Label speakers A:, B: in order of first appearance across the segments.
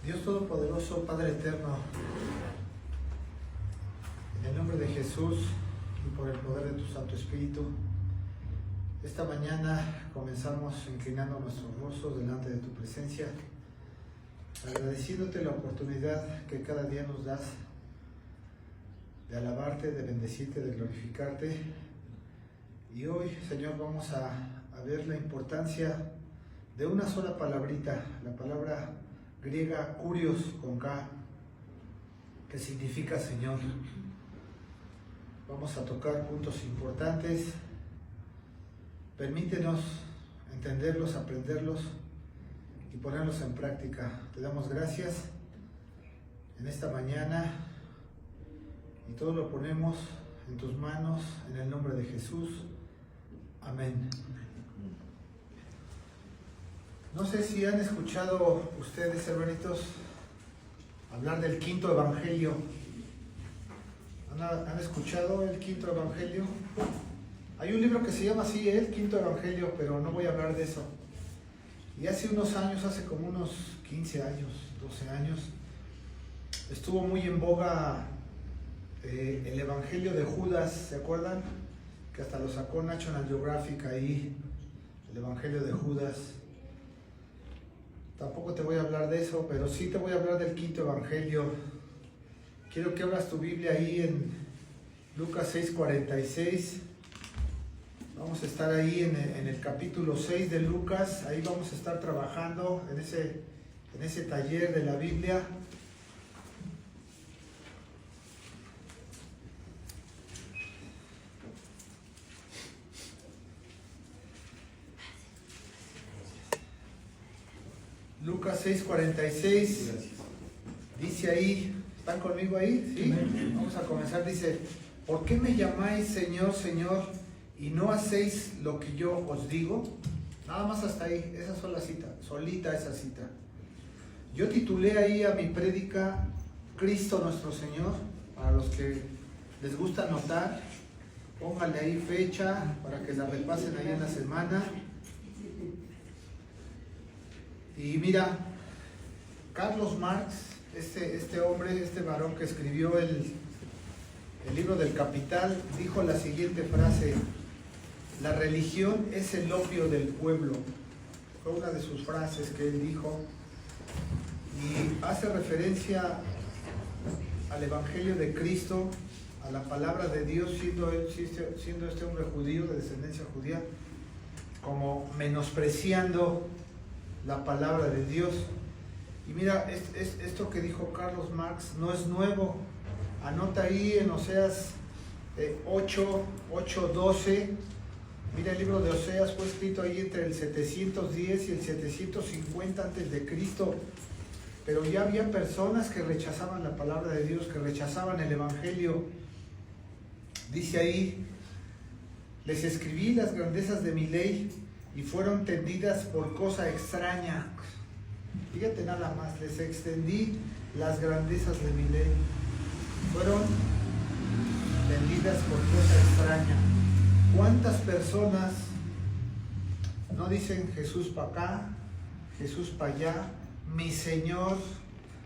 A: Dios Todopoderoso, Padre Eterno, en el nombre de Jesús y por el poder de tu Santo Espíritu, esta mañana comenzamos inclinando nuestros rostros delante de tu presencia, agradeciéndote la oportunidad que cada día nos das de alabarte, de bendecirte, de glorificarte. Y hoy, Señor, vamos a ver la importancia de una sola palabrita, la palabra griega kurios con K, que significa Señor. Vamos a tocar puntos importantes. Permítenos entenderlos, aprenderlos y ponerlos en práctica. Te damos gracias en esta mañana y todo lo ponemos en tus manos en el nombre de Jesús. Amén. No sé si han escuchado ustedes, hermanitos, hablar del quinto evangelio. ¿Han escuchado el quinto evangelio? Hay un libro que se llama así, el quinto evangelio, pero no voy a hablar de eso. Y hace unos años, hace como unos 15 años, 12 años, estuvo muy en boga el evangelio de Judas, ¿se acuerdan? Que hasta lo sacó National Geographic ahí, el evangelio de Judas. Tampoco te voy a hablar de eso, pero sí te voy a hablar del quinto evangelio. Quiero que abras tu Biblia ahí en Lucas 6:46. Vamos a estar ahí en el capítulo 6 de Lucas. Ahí vamos a estar trabajando en ese taller de la Biblia. Lucas 6:46. Dice ahí, ¿están conmigo ahí? ¿Sí? Vamos a comenzar. Dice: ¿por qué me llamáis Señor, Señor, y no hacéis lo que yo os digo? Nada más hasta ahí, esa sola cita, solita esa cita. Yo titulé ahí a mi prédica Cristo nuestro Señor. Para los que les gusta anotar, pónganle ahí fecha para que la repasen ahí en la semana. Y mira, Carlos Marx, este hombre, este varón que escribió el libro del Capital, dijo la siguiente frase: la religión es el opio del pueblo. Fue una de sus frases que él dijo, y hace referencia al Evangelio de Cristo, a la palabra de Dios, siendo este hombre judío, de descendencia judía, como menospreciando la palabra de Dios. Y mira, esto que dijo Carlos Marx no es nuevo. Anota ahí en Oseas 8:12. Mira, el libro de Oseas fue escrito ahí entre el 710 y el 750 antes de Cristo. Pero ya había personas que rechazaban la palabra de Dios, que rechazaban el Evangelio. Dice ahí: les escribí las grandezas de mi ley y fueron tendidas por cosa extraña. Fíjate nada más, les extendí las grandezas de mi ley. Fueron tendidas por cosa extraña. ¿Cuántas personas no dicen Jesús para acá, Jesús para allá, mi Señor,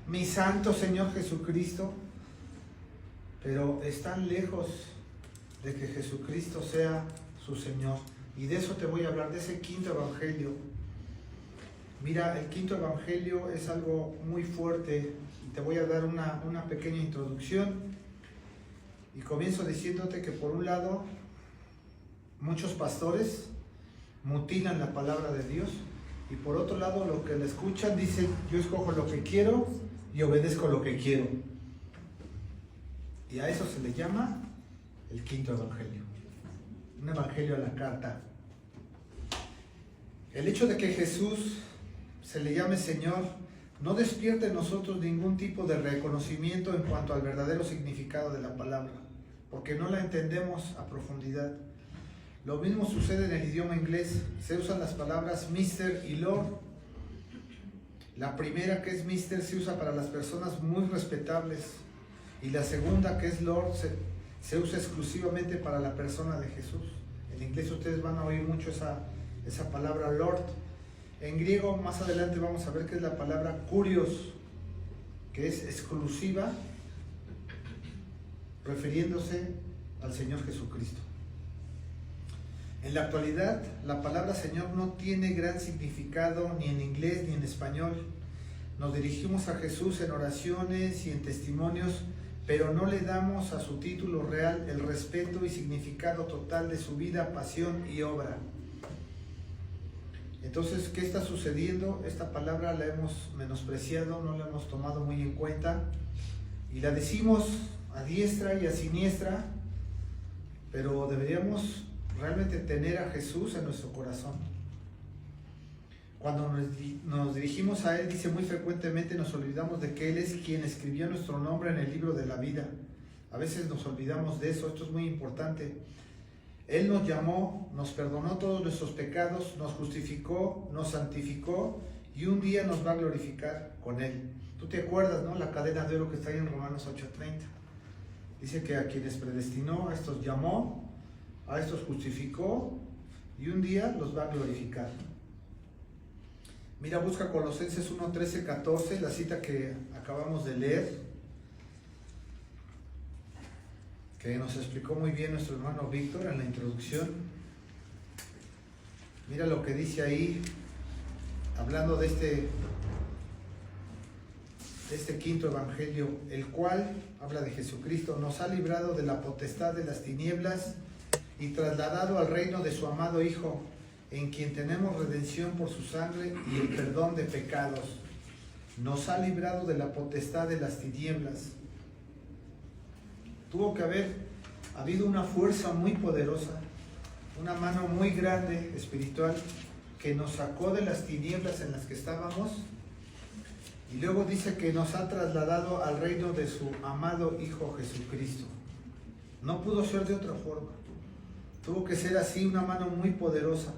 A: mi Santo Señor Jesucristo? Pero están lejos de que Jesucristo sea su Señor. Y de eso te voy a hablar, de ese quinto evangelio. Mira, el quinto evangelio es algo muy fuerte y te voy a dar una pequeña introducción. Y comienzo diciéndote que por un lado, muchos pastores mutilan la palabra de Dios, y por otro lado, los que la escuchan dicen: yo escojo lo que quiero y obedezco lo que quiero. Y a eso se le llama el quinto evangelio. Un evangelio a la carta. El hecho de que Jesús se le llame Señor no despierta en nosotros ningún tipo de reconocimiento en cuanto al verdadero significado de la palabra, porque no la entendemos a profundidad. Lo mismo sucede en el idioma inglés. Se usan las palabras Mr. y Lord. La primera, que es Mr., se usa para las personas muy respetables, y la segunda, que es Lord, se usa exclusivamente para la persona de Jesús. En inglés ustedes van a oír mucho esa palabra Lord. En griego, más adelante vamos a ver que es la palabra kurios. que es exclusiva, refiriéndose al Señor Jesucristo. En la actualidad, la palabra Señor no tiene gran significado ni en inglés ni en español. Nos dirigimos a Jesús en oraciones y en testimonios, pero no le damos a su título real el respeto y significado total de su vida, pasión y obra. Entonces, ¿qué está sucediendo? Esta palabra la hemos menospreciado, no la hemos tomado muy en cuenta y la decimos a diestra y a siniestra, pero deberíamos realmente tener a Jesús en nuestro corazón. Cuando nos dirigimos a Él, dice muy frecuentemente, nos olvidamos de que Él es quien escribió nuestro nombre en el libro de la vida. A veces nos olvidamos de eso, esto es muy importante. Él nos llamó, nos perdonó todos nuestros pecados, nos justificó, nos santificó y un día nos va a glorificar con Él. Tú te acuerdas, ¿no? La cadena de oro que está ahí en Romanos 8:30. Dice que a quienes predestinó, a estos llamó, a estos justificó y un día los va a glorificar. Mira, busca Colosenses 1:13-14, la cita que acabamos de leer, que nos explicó muy bien nuestro hermano Víctor en la introducción. Mira lo que dice ahí, hablando de este quinto evangelio, el cual, habla de Jesucristo, nos ha librado de la potestad de las tinieblas y trasladado al reino de su amado Hijo, en quien tenemos redención por su sangre y el perdón de pecados. Nos ha librado de la potestad de las tinieblas. Tuvo que haber habido una fuerza muy poderosa, una mano muy grande espiritual que nos sacó de las tinieblas en las que estábamos y luego dice que nos ha trasladado al reino de su amado Hijo Jesucristo. No pudo ser de otra forma. Tuvo que ser así, una mano muy poderosa.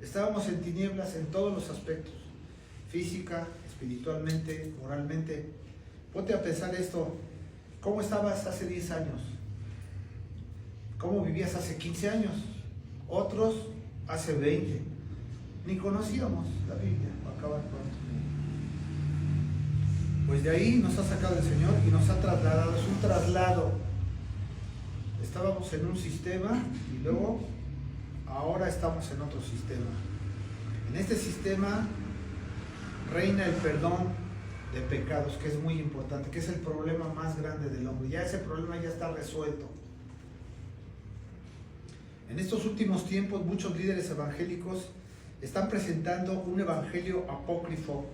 A: Estábamos en tinieblas en todos los aspectos, física, espiritualmente, moralmente. Ponte a pensar esto, ¿cómo estabas hace 10 años? ¿Cómo vivías hace 15 años? Otros hace 20. Ni conocíamos la Biblia, acaban pronto. Pues de ahí nos ha sacado el Señor y nos ha trasladado, es un traslado. Estábamos en un sistema y luego ahora estamos en otro sistema. En este sistema reina el perdón de pecados, que es muy importante, que es el problema más grande del hombre. Ya ese problema ya está resuelto. En estos últimos tiempos muchos líderes evangélicos están presentando un evangelio apócrifo,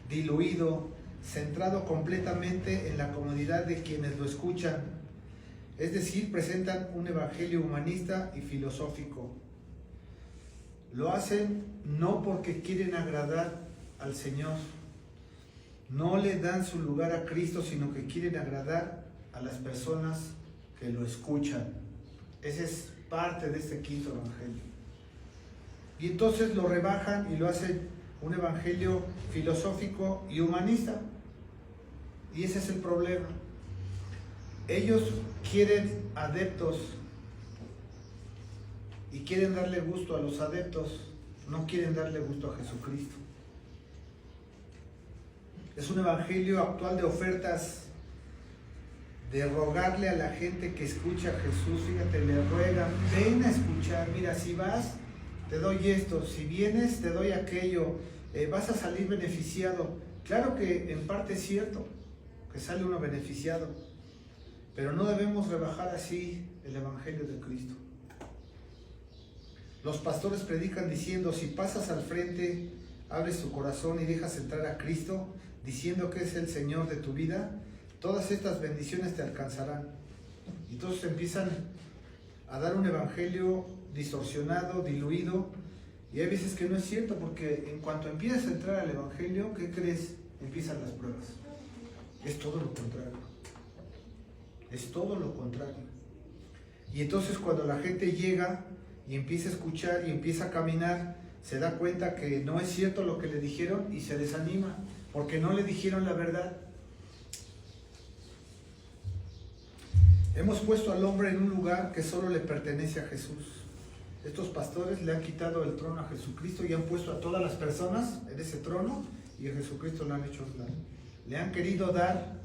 A: diluido, centrado completamente en la comodidad de quienes lo escuchan. Es decir, presentan un evangelio humanista y filosófico. Lo hacen no porque quieren agradar al Señor. No le dan su lugar a Cristo, sino que quieren agradar a las personas que lo escuchan. Esa es parte de este quinto evangelio. Y entonces lo rebajan y lo hacen un evangelio filosófico y humanista. Y ese es el problema. Ellos quieren adeptos y quieren darle gusto a los adeptos, no quieren darle gusto a Jesucristo. Es un evangelio actual de ofertas, de rogarle a la gente que escucha a Jesús. Fíjate, le ruegan, ven a escuchar, mira, si vas, te doy esto, si vienes, te doy aquello, vas a salir beneficiado. Claro que en parte es cierto, que sale uno beneficiado, pero no debemos rebajar así el evangelio de Cristo. Los pastores predican diciendo, si pasas al frente, abres tu corazón y dejas entrar a Cristo, diciendo que es el Señor de tu vida, todas estas bendiciones te alcanzarán. Y entonces empiezan a dar un evangelio distorsionado, diluido, y hay veces que no es cierto, porque en cuanto empiezas a entrar al evangelio, ¿qué crees? Empiezan las pruebas. Es todo lo contrario. Es todo lo contrario. Y entonces cuando la gente llega y empieza a escuchar y empieza a caminar, se da cuenta que no es cierto lo que le dijeron y se desanima, porque no le dijeron la verdad. Hemos puesto al hombre en un lugar que solo le pertenece a Jesús. Estos pastores le han quitado el trono a Jesucristo y han puesto a todas las personas en ese trono y a Jesucristo le han hecho le han querido dar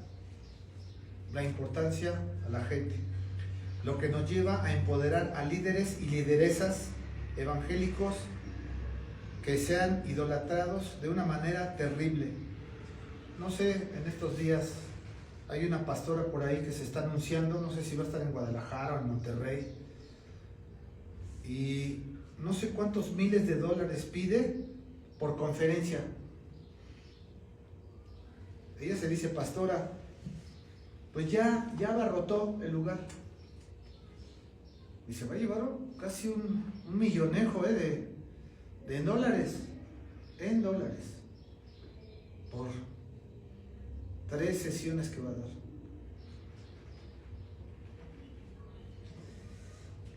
A: la importancia a la gente, lo que nos lleva a empoderar a líderes y lideresas evangélicos que sean idolatrados de una manera terrible. No sé, en estos días hay una pastora por ahí que se está anunciando, no sé si va a estar en Guadalajara o en Monterrey, y no sé cuántos miles de dólares pide por conferencia. Ella se dice pastora, pues ya abarrotó el lugar y se va a llevar casi un millonejo de dólares, en dólares, por 3 sesiones que va a dar.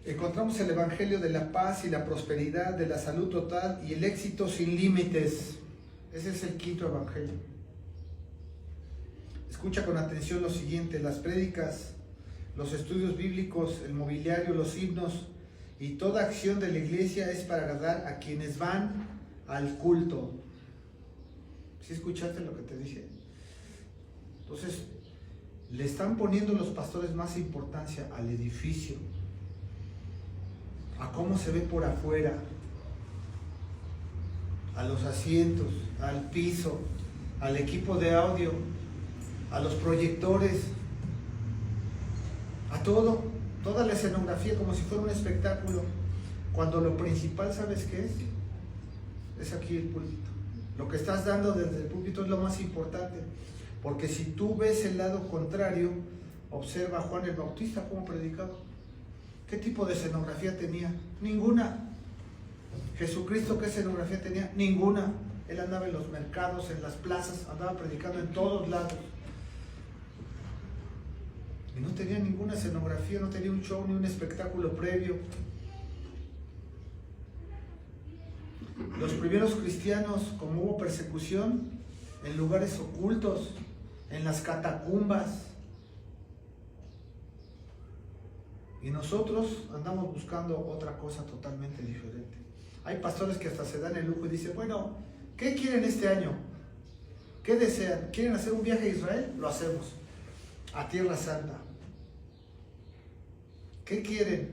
A: Encontramos el evangelio de la paz y la prosperidad, de la salud total y el éxito sin límites. Ese es el quinto evangelio. Escucha con atención lo siguiente: las prédicas, los estudios bíblicos, el mobiliario, los himnos y toda acción de la iglesia es para agradar a quienes van al culto. ¿Sí escuchaste lo que te dije? Entonces, le están poniendo los pastores más importancia al edificio, a cómo se ve por afuera, a los asientos, al piso, al equipo de audio, a los proyectores, a todo, toda la escenografía como si fuera un espectáculo, cuando lo principal, ¿sabes qué es? Es aquí el púlpito. Lo que estás dando desde el púlpito es lo más importante, porque si tú ves el lado contrario, observa a Juan el Bautista cómo predicaba. ¿Qué tipo de escenografía tenía? Ninguna. Jesucristo, ¿qué escenografía tenía? Ninguna. Él andaba en los mercados, en las plazas, andaba predicando en todos lados. Y no tenía ninguna escenografía, no tenía un show ni un espectáculo previo. Los primeros cristianos, como hubo persecución, en lugares ocultos, en las catacumbas. Y nosotros andamos buscando otra cosa totalmente diferente. Hay pastores que hasta se dan el lujo y dicen, bueno, ¿qué quieren este año? ¿Qué desean? ¿Quieren hacer un viaje a Israel? Lo hacemos. A Tierra Santa. ¿Qué quieren?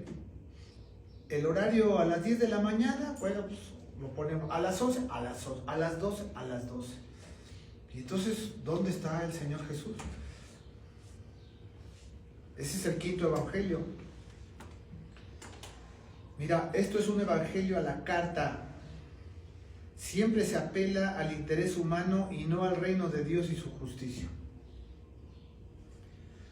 A: ¿El horario a las 10 de la mañana? Bueno, pues lo ponemos. ¿A las 11? A las 11. ¿A las 12? A las 12. Y entonces, ¿dónde está el Señor Jesús? Ese es el quinto evangelio. Mira, esto es un evangelio a la carta. Siempre se apela al interés humano y no al reino de Dios y su justicia.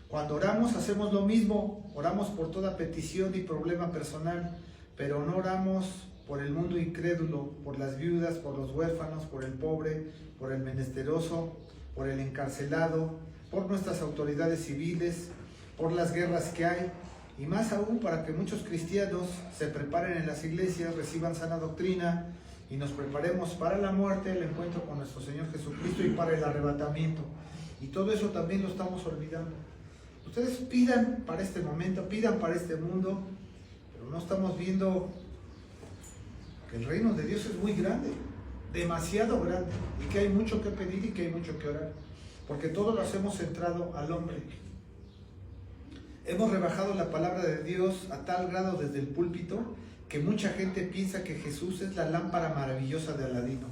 A: Cuando oramos hacemos lo mismo, oramos por toda petición y problema personal, pero no oramos por el mundo incrédulo, por las viudas, por los huérfanos, por el pobre, por el menesteroso, por el encarcelado, por nuestras autoridades civiles, por las guerras que hay, y más aún para que muchos cristianos se preparen en las iglesias, reciban sana doctrina y nos preparemos para la muerte, el encuentro con nuestro Señor Jesucristo y para el arrebatamiento. Y todo eso también lo estamos olvidando. Ustedes pidan para este momento, pidan para este mundo, pero no estamos viendo que el reino de Dios es muy grande, demasiado grande, y que hay mucho que pedir y que hay mucho que orar, porque todo lo hacemos centrado al hombre. Hemos rebajado la palabra de Dios a tal grado desde el púlpito que mucha gente piensa que Jesús es la lámpara maravillosa de Aladino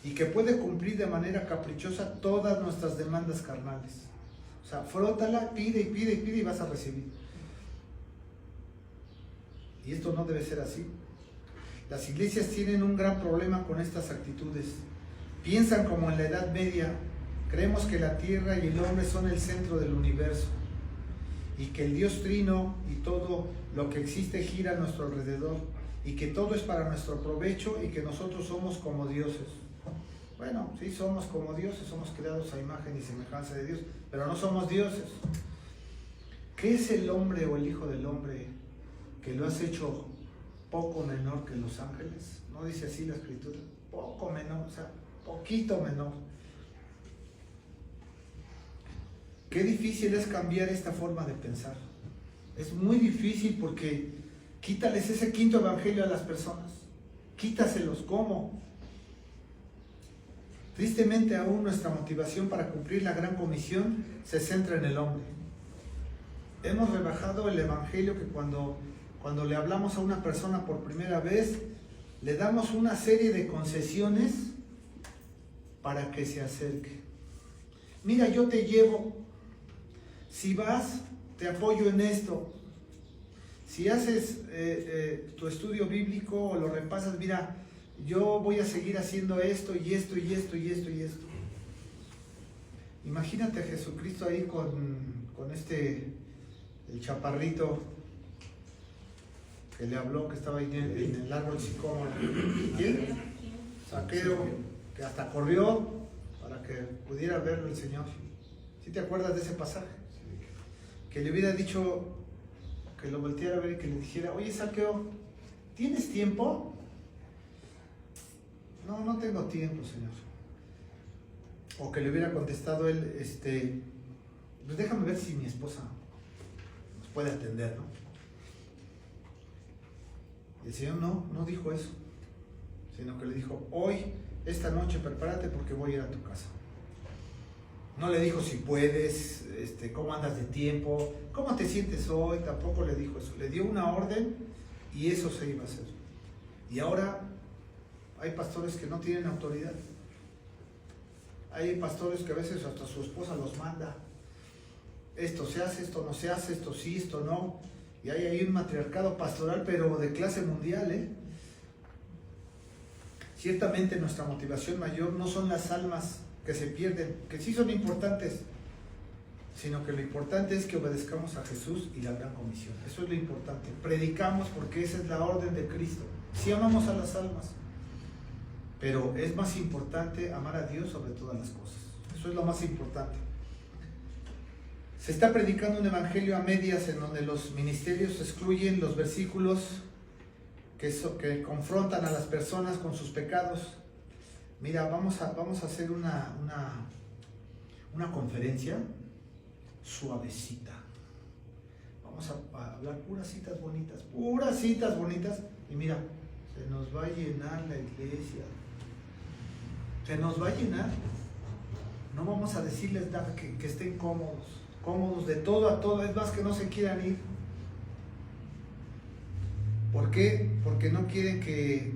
A: y que puede cumplir de manera caprichosa todas nuestras demandas carnales. O sea, frótala, pide y pide y pide y vas a recibir. Y esto no debe ser así. Las iglesias tienen un gran problema con estas actitudes. Piensan como en la Edad Media. Creemos que la tierra y el hombre son el centro del universo y que el Dios Trino y todo lo que existe gira a nuestro alrededor y que todo es para nuestro provecho y que nosotros somos como dioses. Bueno, sí somos como dioses, somos creados a imagen y semejanza de Dios, pero no somos dioses. ¿Qué es el hombre o el hijo del hombre que lo has hecho poco menor que los ángeles? ¿No dice así la escritura? Poco menor, o sea, poquito menor. Qué difícil es cambiar esta forma de pensar. Es muy difícil porque quítales ese quinto evangelio a las personas. Quítaselos, ¿cómo? Tristemente aún nuestra motivación para cumplir la gran comisión se centra en el hombre. Hemos rebajado el evangelio que cuando le hablamos a una persona por primera vez, le damos una serie de concesiones para que se acerque. Mira, yo te llevo, si vas, te apoyo en esto. Si haces tu estudio bíblico o lo repasas, mira, yo voy a seguir haciendo esto y esto y esto y esto y esto. Imagínate a Jesucristo ahí con el chaparrito que le habló, que estaba ahí en el árbol sicómoro. ¿Quién? Zaqueo, que hasta corrió para que pudiera verlo el Señor. ¿Sí te acuerdas de ese pasaje? Que le hubiera dicho, que lo volteara a ver y que le dijera, oye Zaqueo, ¿tienes tiempo? No, no tengo tiempo, Señor. O que le hubiera contestado él, pues déjame ver si mi esposa nos puede atender, ¿no? Y el Señor no dijo eso, sino que le dijo, hoy, esta noche, prepárate porque voy a ir a tu casa. No le dijo si puedes, cómo andas de tiempo, cómo te sientes hoy, tampoco le dijo eso. Le dio una orden y eso se iba a hacer. Y ahora hay pastores que no tienen autoridad. Hay pastores que a veces hasta su esposa los manda. Esto se hace, esto no se hace, esto sí, esto no. Y hay ahí un matriarcado pastoral, pero de clase mundial, ¿eh? Ciertamente nuestra motivación mayor no son las almas que se pierden, que sí son importantes, sino que lo importante es que obedezcamos a Jesús y la gran comisión. Eso es lo importante. Predicamos porque esa es la orden de Cristo. Sí amamos a las almas, pero es más importante amar a Dios sobre todas las cosas. Eso es lo más importante. Se está predicando un evangelio a medias en donde los ministerios excluyen los versículos que confrontan a las personas con sus pecados. Mira, vamos a hacer una conferencia suavecita. Vamos a hablar puras citas bonitas, y mira, se nos va a llenar la iglesia. Se nos va a llenar. No vamos a decirles nada, que estén cómodos de todo a todo, es más que no se quieran ir. ¿Por qué? Porque no quieren que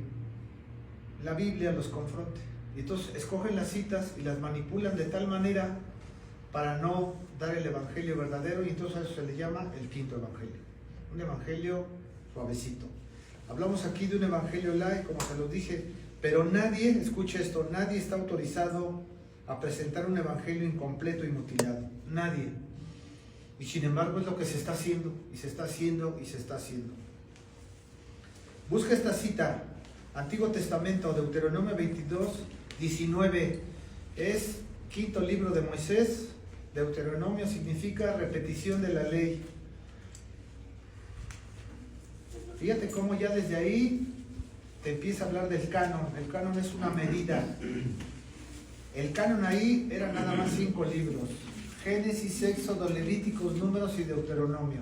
A: la Biblia los confronte. Y entonces escogen las citas y las manipulan de tal manera para no dar el evangelio verdadero, y entonces a eso se le llama el quinto evangelio. Un evangelio suavecito. Hablamos aquí de un evangelio light, como se los dije, pero nadie, escucha esto, nadie está autorizado a presentar un evangelio incompleto y mutilado. Nadie. Y sin embargo es lo que se está haciendo, y se está haciendo, y se está haciendo. Busca esta cita, Antiguo Testamento, Deuteronomio 22, 19. Es quinto libro de Moisés. Deuteronomio significa repetición de la ley. Fíjate cómo ya desde ahí te empieza a hablar del canon. El canon es una medida. El canon ahí era nada más 5 libros: Génesis, Éxodo, Levíticos, Números y Deuteronomio.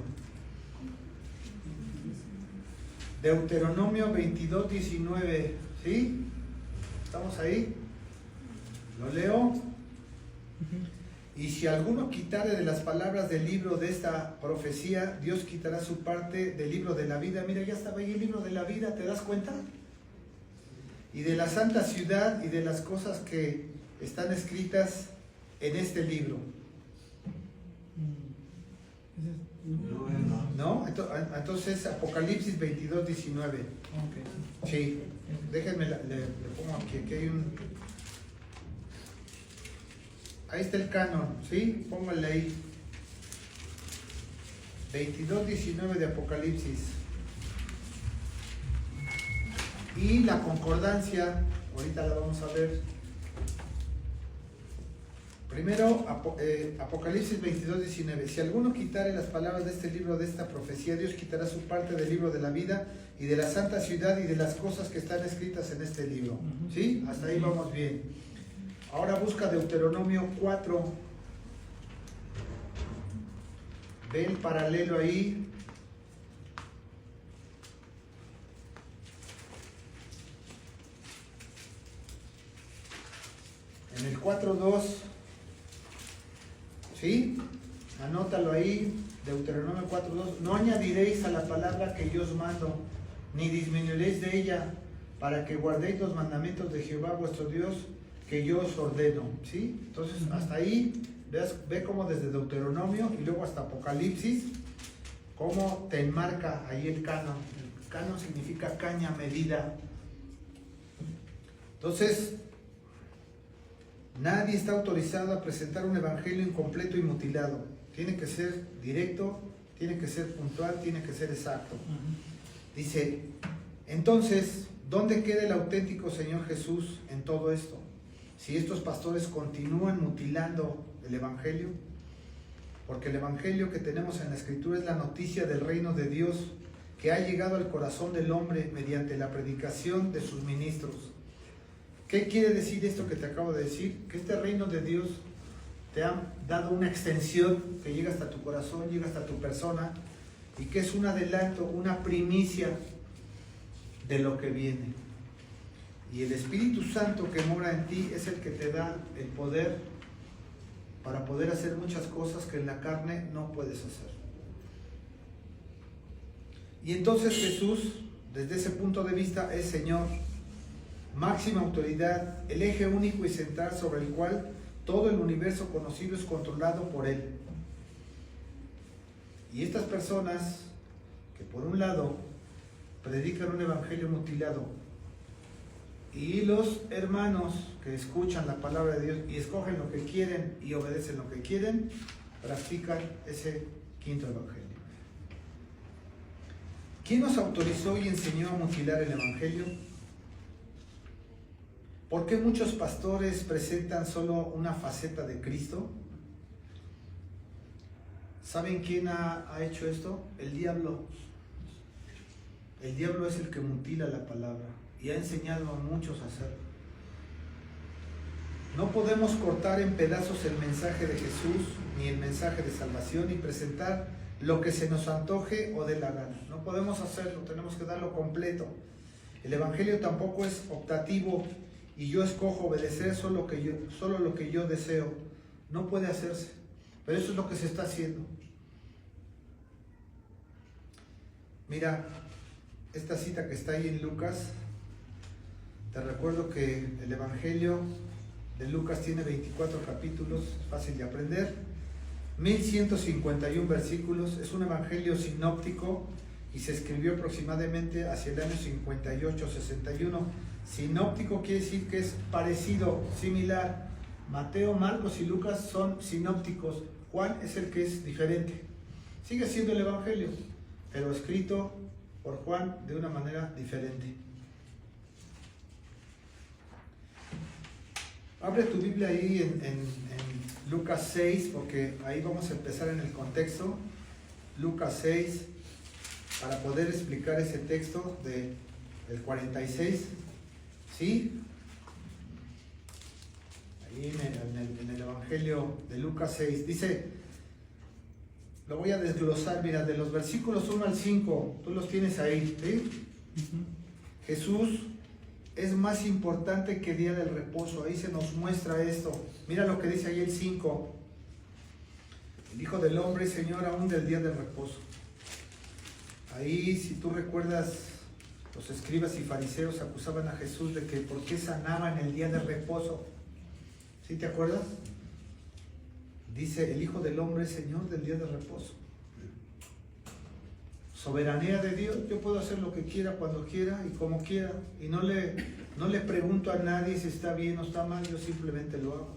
A: Deuteronomio 22, 19. ¿Sí? ¿Estamos ahí? Lo leo. Y si alguno quitare de las palabras del libro de esta profecía, Dios quitará su parte del libro de la vida. Mira, ya estaba ahí el libro de la vida, ¿te das cuenta? Y de la santa ciudad y de las cosas que están escritas en este libro. ¿No? Entonces, Apocalipsis 22, 19. Sí, déjenme, le pongo aquí hay un... Ahí está el canon, ¿sí? Póngale ahí. 22, 19 de Apocalipsis. Y la concordancia, ahorita la vamos a ver. Primero, Apocalipsis 22, 19. Si alguno quitare las palabras de este libro, de esta profecía, Dios quitará su parte del libro de la vida y de la santa ciudad y de las cosas que están escritas en este libro. ¿Sí? Hasta ahí vamos bien. Ahora busca Deuteronomio 4. Ve el paralelo ahí. En el 4.2, ¿sí? Anótalo ahí, Deuteronomio 4.2. No añadiréis a la palabra que yo os mando, ni disminuiréis de ella, para que guardéis los mandamientos de Jehová vuestro Dios, que yo os ordeno, ¿sí? Entonces, hasta ahí, ve cómo desde Deuteronomio y luego hasta Apocalipsis, cómo te enmarca ahí el canon. El canon significa caña medida. Entonces, nadie está autorizado a presentar un evangelio incompleto y mutilado. Tiene que ser directo, tiene que ser puntual, tiene que ser exacto. Dice, entonces, ¿dónde queda el auténtico Señor Jesús en todo esto? Si estos pastores continúan mutilando el evangelio, porque el evangelio que tenemos en la Escritura es la noticia del reino de Dios que ha llegado al corazón del hombre mediante la predicación de sus ministros. ¿Qué quiere decir esto que te acabo de decir? Que este reino de Dios te ha dado una extensión que llega hasta tu corazón, llega hasta tu persona, y que es un adelanto, una primicia de lo que viene. Y el Espíritu Santo que mora en ti es el que te da el poder para poder hacer muchas cosas que en la carne no puedes hacer. Y entonces Jesús, desde ese punto de vista, es Señor, máxima autoridad, el eje único y central sobre el cual todo el universo conocido es controlado por Él. Y estas personas que por un lado predican un evangelio mutilado, y los hermanos que escuchan la palabra de Dios y escogen lo que quieren y obedecen lo que quieren, practican ese quinto evangelio. ¿Quién nos autorizó y enseñó a mutilar el evangelio? ¿Por qué muchos pastores presentan solo una faceta de Cristo? ¿Saben quién ha hecho esto? El diablo. El diablo es el que mutila la palabra y ha enseñado a muchos a hacerlo. No podemos cortar en pedazos el mensaje de Jesús ni el mensaje de salvación y presentar lo que se nos antoje o dé la gana. No podemos hacerlo, tenemos que darlo completo. El evangelio tampoco es optativo y yo escojo obedecer solo lo que yo deseo. No puede hacerse, pero eso es lo que se está haciendo. Mira, esta cita que está ahí en Lucas, te recuerdo que el evangelio de Lucas tiene 24 capítulos, es fácil de aprender, 1151 versículos, es un evangelio sinóptico y se escribió aproximadamente hacia el año 58-61. Sinóptico quiere decir que es parecido, similar. Mateo, Marcos y Lucas son sinópticos. Juan es el que es diferente. Sigue siendo el evangelio, pero escrito por Juan de una manera diferente. Abre tu Biblia ahí en Lucas 6, porque ahí vamos a empezar en el contexto. Lucas 6, para poder explicar ese texto del 46. ¿Sí? Ahí en el Evangelio de Lucas 6. Dice, lo voy a desglosar, mira, de los versículos 1 al 5, tú los tienes ahí, ¿sí? Jesús es más importante que día del reposo. Ahí se nos muestra esto. Mira lo que dice ahí el 5. El Hijo del Hombre, Señor, aún del día del reposo. Ahí, si tú recuerdas, los escribas y fariseos acusaban a Jesús de que por qué sanaba en el día del reposo. ¿Sí te acuerdas? Dice, el Hijo del Hombre, Señor, del día del reposo. Soberanía de Dios, yo puedo hacer lo que quiera, cuando quiera y como quiera, y no le pregunto a nadie si está bien o está mal, yo simplemente lo hago.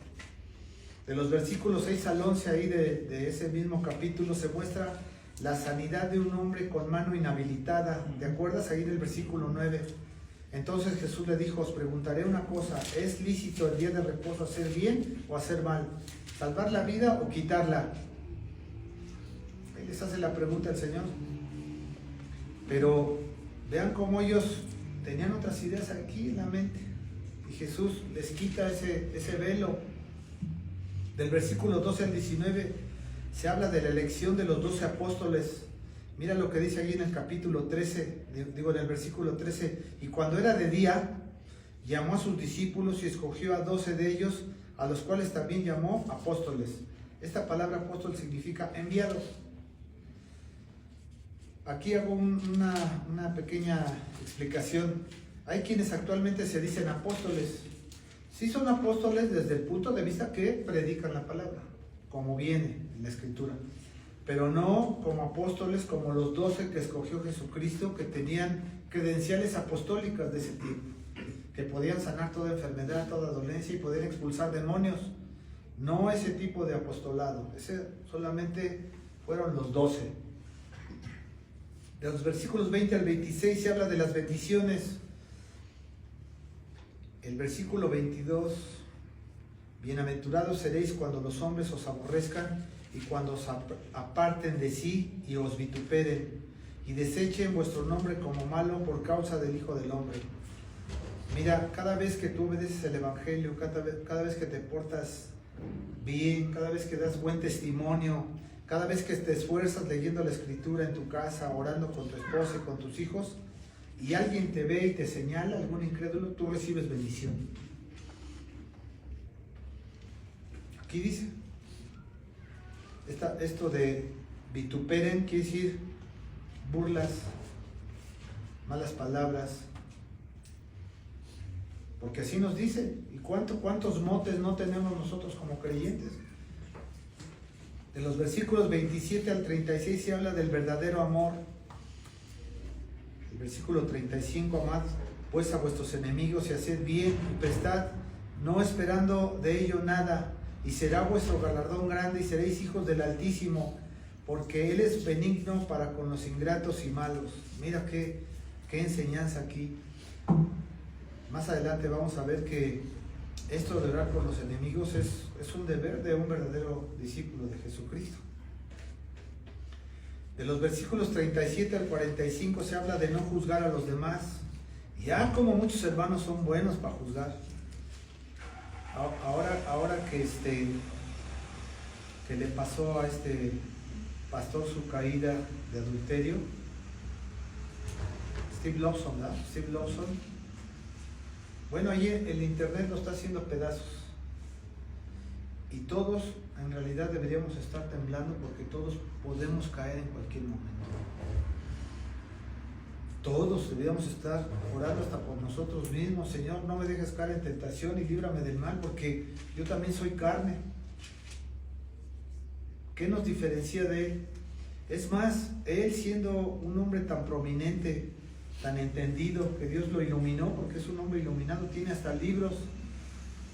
A: De los versículos 6 al 11 ahí de ese mismo capítulo se muestra la sanidad de un hombre con mano inhabilitada. ¿Te acuerdas ahí del versículo 9? Entonces Jesús le dijo, os preguntaré una cosa, ¿es lícito el día de reposo hacer bien o hacer mal? ¿Salvar la vida o quitarla? Ahí les hace la pregunta el Señor. Pero vean cómo ellos tenían otras ideas aquí en la mente. Y Jesús les quita ese velo. Del versículo 12 al 19 se habla de la elección de los 12 apóstoles. Mira lo que dice ahí en el capítulo 13, en el versículo 13. Y cuando era de día, llamó a sus discípulos y escogió a 12 de ellos a los cuales también llamó apóstoles. Esta palabra apóstol significa enviado. Aquí hago una pequeña explicación. Hay quienes actualmente se dicen apóstoles. Sí son apóstoles desde el punto de vista que predican la palabra, como viene en la Escritura, pero no como apóstoles como los 12 que escogió Jesucristo, que tenían credenciales apostólicas de ese tipo, que podían sanar toda enfermedad, toda dolencia y podían expulsar demonios. No ese tipo de apostolado, ese solamente fueron los 12. De los versículos 20 al 26 se habla de las bendiciones. El versículo 22: bienaventurados seréis cuando los hombres os aborrezcan y cuando os aparten de sí y os vituperen y desechen vuestro nombre como malo por causa del Hijo del Hombre. Mira, cada vez que tú obedeces el Evangelio, cada vez que te portas bien, cada vez que das buen testimonio, cada vez que te esfuerzas leyendo la Escritura en tu casa, orando con tu esposa y con tus hijos, y alguien te ve y te señala, algún incrédulo, tú recibes bendición. Aquí dice, esto de vituperen quiere decir burlas, malas palabras, porque así nos dice. ¿Y cuántos motes no tenemos nosotros como creyentes? De los versículos 27 al 36 se habla del verdadero amor. El versículo 35: amad pues a vuestros enemigos y haced bien y prestad, no esperando de ello nada, y será vuestro galardón grande y seréis hijos del Altísimo, porque Él es benigno para con los ingratos y malos. Mira qué enseñanza aquí. Más adelante vamos a ver que esto de orar por los enemigos es un deber de un verdadero discípulo de Jesucristo. De los versículos 37 al 45 se habla de no juzgar a los demás. Ya como muchos hermanos son buenos para juzgar. Ahora que le pasó a este pastor su caída de adulterio, Steve Lawson, ¿verdad? Steve Lawson. Bueno, ahí el internet lo está haciendo pedazos. Y todos en realidad deberíamos estar temblando porque todos podemos caer en cualquier momento. Todos deberíamos estar orando hasta por nosotros mismos. Señor, no me dejes caer en tentación y líbrame del mal, porque yo también soy carne. ¿Qué nos diferencia de Él? Es más, Él siendo un hombre tan prominente, tan entendido, que Dios lo iluminó, porque es un hombre iluminado, tiene hasta libros,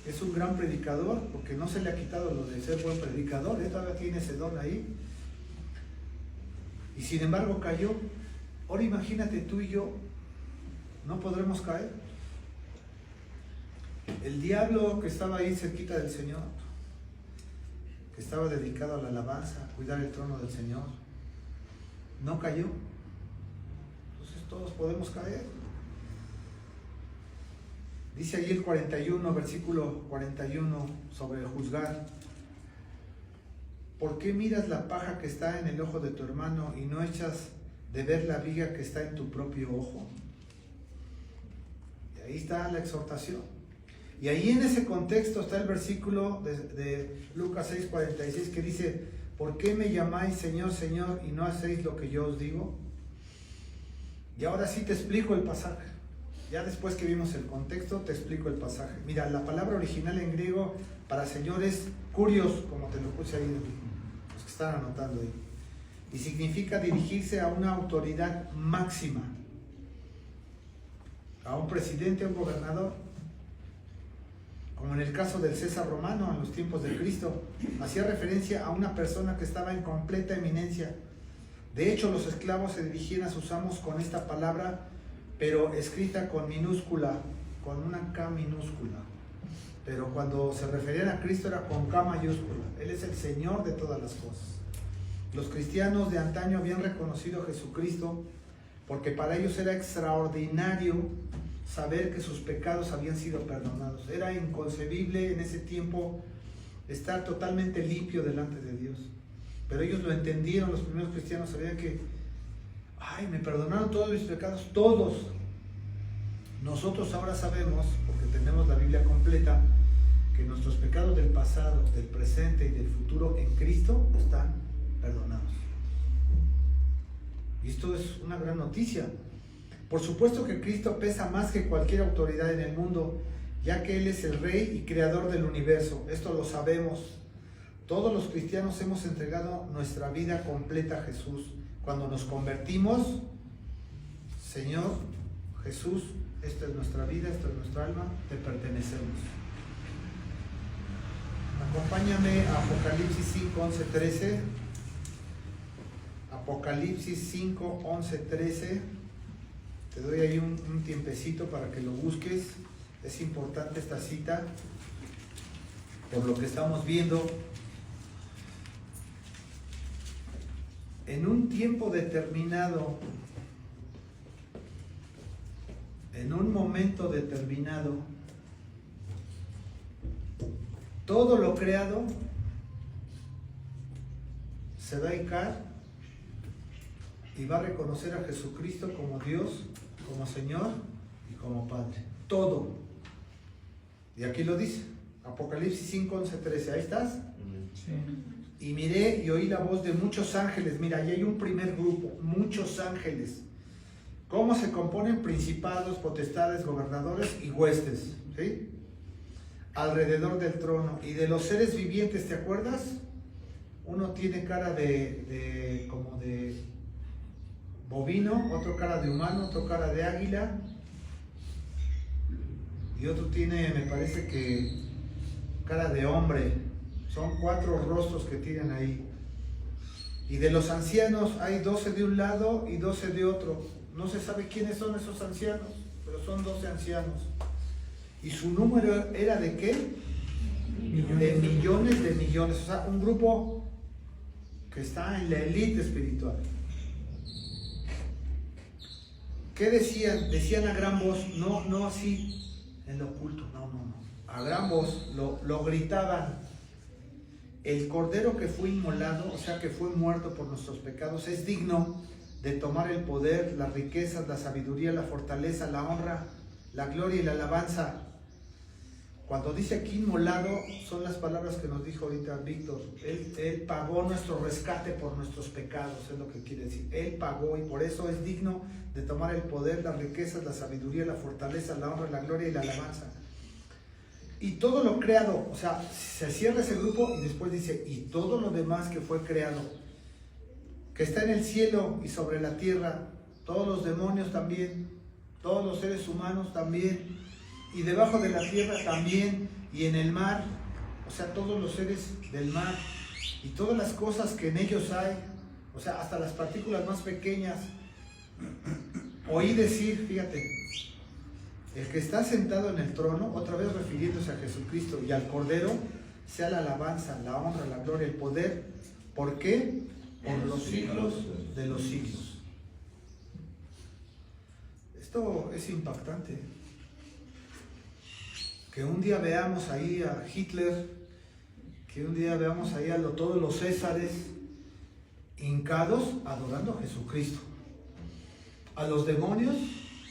A: es un gran predicador, porque no se le ha quitado lo de ser buen predicador, él todavía tiene ese don ahí, y sin embargo cayó. Ahora imagínate tú y yo, ¿no podremos caer? El diablo que estaba ahí cerquita del Señor, que estaba dedicado a la alabanza, a cuidar el trono del Señor, no cayó. Todos podemos caer. Dice ahí el 41, versículo 41, sobre el juzgar. ¿Por qué miras la paja que está en el ojo de tu hermano y no echas de ver la viga que está en tu propio ojo? Y ahí está la exhortación. Y ahí en ese contexto está el versículo de Lucas 6:46 que dice: ¿por qué me llamáis Señor, Señor, y no hacéis lo que yo os digo? Y ahora sí te explico el pasaje. Ya después que vimos el contexto, te explico el pasaje. Mira, la palabra original en griego para Señor es kurios, como te lo puse ahí, los que están anotando ahí. Y significa dirigirse a una autoridad máxima, a un presidente, a un gobernador, como en el caso del César romano en los tiempos de Cristo. Hacía referencia a una persona que estaba en completa eminencia. De hecho, los esclavos se dirigían a sus amos con esta palabra, pero escrita con minúscula, con una K minúscula. Pero cuando se referían a Cristo era con K mayúscula. Él es el Señor de todas las cosas. Los cristianos de antaño habían reconocido a Jesucristo porque para ellos era extraordinario saber que sus pecados habían sido perdonados. Era inconcebible en ese tiempo estar totalmente limpio delante de Dios. Pero ellos lo entendieron, los primeros cristianos sabían que, me perdonaron todos mis pecados, todos. Nosotros ahora sabemos, porque tenemos la Biblia completa, que nuestros pecados del pasado, del presente y del futuro en Cristo están perdonados. Y esto es una gran noticia. Por supuesto que Cristo pesa más que cualquier autoridad en el mundo, ya que Él es el Rey y Creador del universo. Esto lo sabemos. Todos los cristianos hemos entregado nuestra vida completa a Jesús. Cuando nos convertimos, Señor Jesús, esta es nuestra vida, esta es nuestra alma, te pertenecemos. Acompáñame a Apocalipsis 5, 11, 13. Apocalipsis 5, 11, 13. Te doy ahí un tiempecito para que lo busques. Es importante esta cita por lo que estamos viendo. En un tiempo determinado, en un momento determinado, todo lo creado se va a hincar y va a reconocer a Jesucristo como Dios, como Señor y como Padre. Todo. Y aquí lo dice, Apocalipsis 5, 11, 13. ¿Ahí estás?
B: Sí.
A: Y miré y oí la voz de muchos ángeles. Mira, ahí hay un primer grupo, muchos ángeles. ¿Cómo se componen? Principados, potestades, gobernadores y huestes, ¿sí? Alrededor del trono. Y de los seres vivientes, ¿te acuerdas? Uno tiene cara como de bovino, otro cara de humano, otro cara de águila, y otro tiene, me parece que, cara de hombre. Son 4 rostros que tienen ahí. Y de los ancianos hay 12 de un lado y 12 de otro. No se sabe quiénes son esos ancianos, pero son 12 ancianos. ¿Y su número era de qué? De millones de millones. O sea, un grupo que está en la élite espiritual. ¿Qué decían? Decían a gran voz, no así en lo oculto, no. A gran voz lo gritaban. El cordero que fue inmolado, o sea que fue muerto por nuestros pecados, es digno de tomar el poder, las riquezas, la sabiduría, la fortaleza, la honra, la gloria y la alabanza. Cuando dice aquí inmolado, son las palabras que nos dijo ahorita Víctor. Él pagó nuestro rescate por nuestros pecados, es lo que quiere decir. Él pagó y por eso es digno de tomar el poder, las riquezas, la sabiduría, la fortaleza, la honra, la gloria y la alabanza. Y todo lo creado, o sea, se cierra ese grupo y después dice, y todo lo demás que fue creado, que está en el cielo y sobre la tierra, todos los demonios también, todos los seres humanos también, y debajo de la tierra también, y en el mar, o sea, todos los seres del mar, y todas las cosas que en ellos hay, o sea, hasta las partículas más pequeñas. Oí decir, fíjate, el que está sentado en el trono, otra vez refiriéndose a Jesucristo y al Cordero, sea la alabanza, la honra, la gloria, el poder. ¿Por qué? Por los siglos de los siglos. Esto es impactante. Que un día veamos ahí a Hitler, que un día veamos ahí a todos los Césares hincados adorando a Jesucristo. A los demonios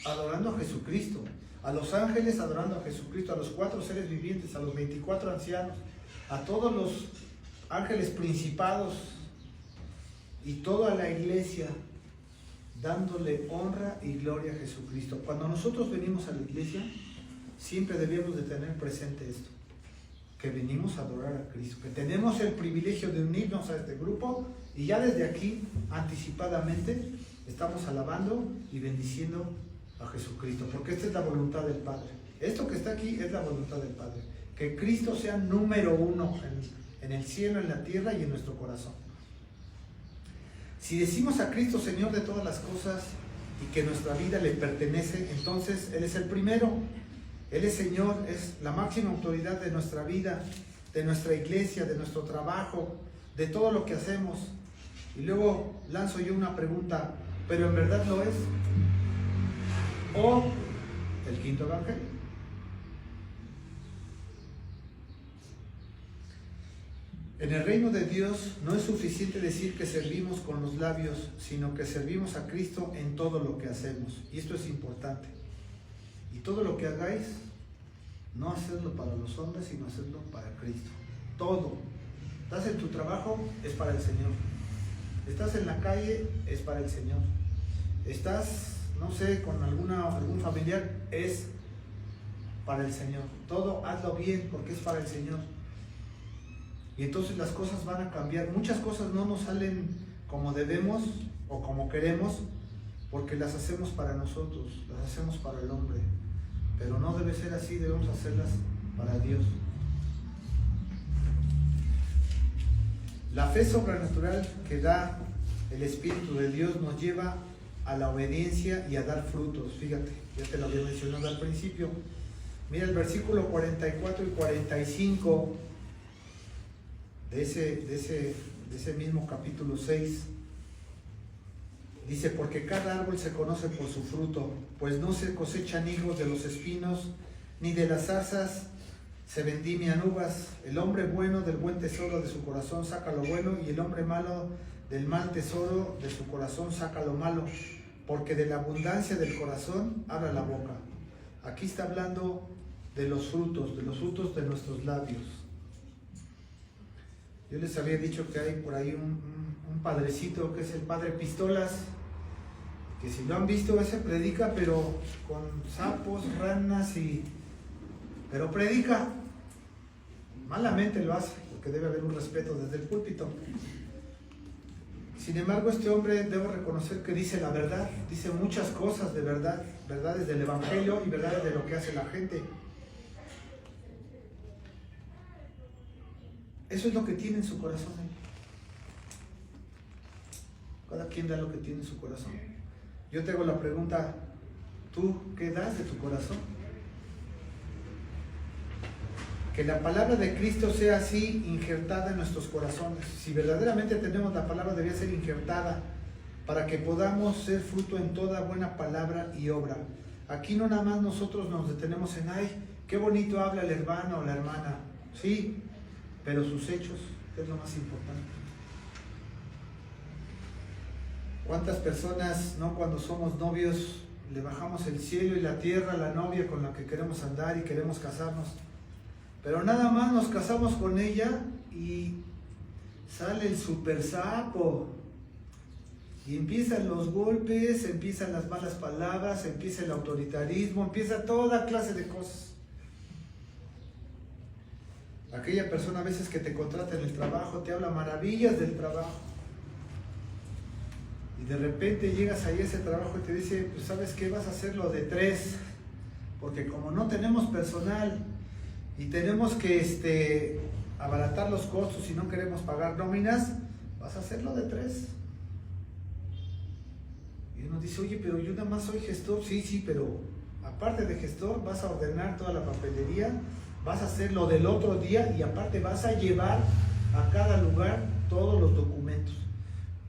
A: adorando a Jesucristo. A los ángeles adorando a Jesucristo, a los 4 seres vivientes, a los 24 ancianos, a todos los ángeles principados y toda la iglesia dándole honra y gloria a Jesucristo. Cuando nosotros venimos a la iglesia, siempre debemos de tener presente esto, que venimos a adorar a Cristo, que tenemos el privilegio de unirnos a este grupo y ya desde aquí, anticipadamente, estamos alabando y bendiciendo a Jesucristo, porque esta es la voluntad del Padre. Esto que está aquí es la voluntad del Padre, que Cristo sea número 1 en el cielo, en la tierra y en nuestro corazón. Si decimos a Cristo Señor de todas las cosas y que nuestra vida le pertenece, entonces Él es el primero. Él es Señor, es la máxima autoridad de nuestra vida, de nuestra iglesia, de nuestro trabajo, de todo lo que hacemos. Y luego lanzo yo una pregunta, ¿pero en verdad lo es? ¿O el quinto evangelio? En el reino de Dios no es suficiente decir que servimos con los labios, sino que servimos a Cristo en todo lo que hacemos. Y esto es importante. Y todo lo que hagáis, No hacerlo para los hombres, sino hacerlo para Cristo. Todo. Estás en tu trabajo, es para el Señor. Estás en la calle, es para el Señor. Estás, no sé, con algún familiar, es para el Señor. Todo hazlo bien porque es para el Señor. Y entonces las cosas van a cambiar. Muchas cosas no nos salen como debemos o como queremos porque las hacemos para nosotros, las hacemos para el hombre. Pero no debe ser así, debemos hacerlas para Dios. La fe sobrenatural que da el Espíritu de Dios nos lleva a la obediencia y a dar frutos. Fíjate, ya te lo había mencionado al principio. Mira el versículo 44 y 45 de ese mismo capítulo 6. Dice, porque cada árbol se conoce por su fruto, pues no se cosechan higos de los espinos, ni de las zarzas se vendimian uvas. El hombre bueno del buen tesoro de su corazón saca lo bueno, y el hombre malo del mal tesoro de su corazón saca lo malo, porque de la abundancia del corazón habla la boca. Aquí está hablando de los frutos de nuestros labios. Yo les había dicho que hay por ahí un padrecito que es el padre Pistolas, que si lo han visto, ese predica, pero con sapos, ranas pero predica. Malamente lo hace, porque debe haber un respeto desde el púlpito. Sin embargo, este hombre, debo reconocer que dice la verdad, dice muchas cosas de verdad, verdades del Evangelio y verdades de lo que hace la gente. Eso es lo que tiene en su corazón. Cada quien da lo que tiene en su corazón. Yo te hago la pregunta, ¿tú qué das de tu corazón? Que la palabra de Cristo sea así injertada en nuestros corazones. Si verdaderamente tenemos la palabra, debía ser injertada para que podamos ser fruto en toda buena palabra y obra. Aquí no nada más nosotros nos detenemos en, ay, qué bonito habla el hermano o la hermana. Sí, pero sus hechos es lo más importante. ¿Cuántas personas, no, cuando somos novios, le bajamos el cielo y la tierra a la novia con la que queremos andar y queremos casarnos? Pero nada más nos casamos con ella y sale el super sapo. Y empiezan los golpes, empiezan las malas palabras, empieza el autoritarismo, empieza toda clase de cosas. Aquella persona a veces que te contrata en el trabajo te habla maravillas del trabajo. Y de repente llegas ahí a ese trabajo y te dice, pues ¿sabes qué? Vas a hacerlo de 3. Porque como no tenemos personal y tenemos que abaratar los costos y no queremos pagar nóminas, vas a hacerlo de 3. Y uno dice, oye, pero yo nada más soy gestor. Sí, pero aparte de gestor vas a ordenar toda la papelería, vas a hacer lo del otro día y aparte vas a llevar a cada lugar todos los documentos.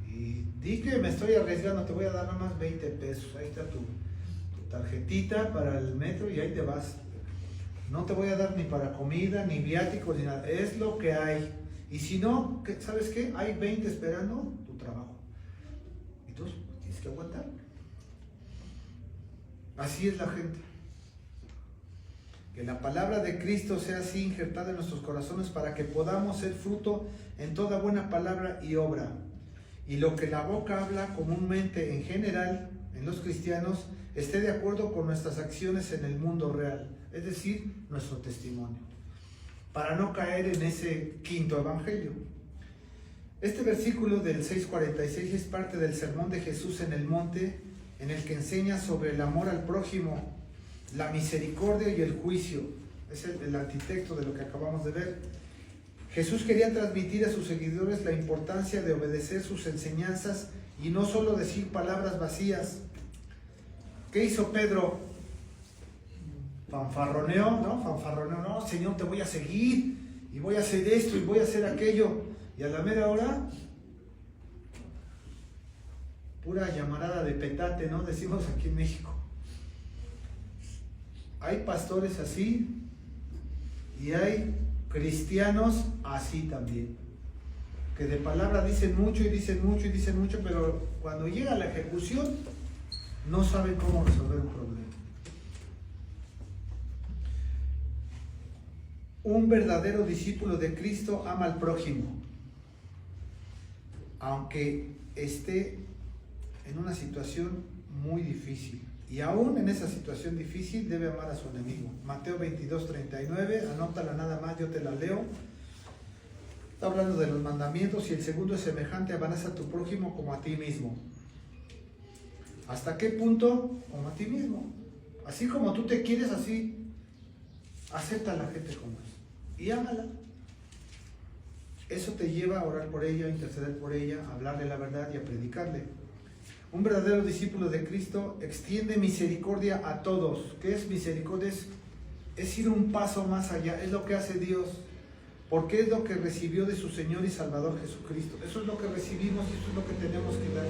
A: Y di que me estoy arriesgando, te voy a dar nada más 20 pesos. Ahí está tu tarjetita para el metro y ahí te vas. No te voy a dar ni para comida, ni viáticos, ni nada. Es lo que hay. Y si no, ¿sabes qué? Hay 20 esperando tu trabajo. Y tú tienes que aguantar. Así es la gente. Que la palabra de Cristo sea así injertada en nuestros corazones para que podamos ser fruto en toda buena palabra y obra. Y lo que la boca habla comúnmente en general en los cristianos esté de acuerdo con nuestras acciones en el mundo real, es decir, nuestro testimonio, para no caer en ese quinto evangelio. Este versículo del 6:46 es parte del sermón de Jesús en el monte, en el que enseña sobre el amor al prójimo, la misericordia y el juicio. Es el antitexto de lo que acabamos de ver. Jesús quería transmitir a sus seguidores la importancia de obedecer sus enseñanzas y no solo decir palabras vacías. ¿Qué hizo Pedro? Fanfarroneó, no, Señor, te voy a seguir y voy a hacer esto y voy a hacer aquello. Y a la mera hora, pura llamarada de petate, ¿no? Decimos aquí en México. Hay pastores así y hay cristianos así también, que de palabra dicen mucho y dicen mucho y dicen mucho, pero cuando llega la ejecución no saben cómo resolver un problema. Un verdadero discípulo de Cristo ama al prójimo, aunque esté en una situación muy difícil. Y aún en esa situación difícil debe amar a su enemigo. Mateo 22:39, anótala nada más, yo te la leo. Está hablando de los mandamientos y el segundo es semejante: amarás a tu prójimo como a ti mismo. ¿Hasta qué punto? Como a ti mismo. Así como tú te quieres, así acepta a la gente como es y ámala. Eso te lleva a orar por ella, a interceder por ella, a hablarle la verdad y a predicarle. Un verdadero discípulo de Cristo extiende misericordia a todos. ¿Qué es misericordia? Es ir un paso más allá, es lo que hace Dios, porque es lo que recibió de su Señor y Salvador Jesucristo. Eso es lo que recibimos y eso es lo que tenemos que dar.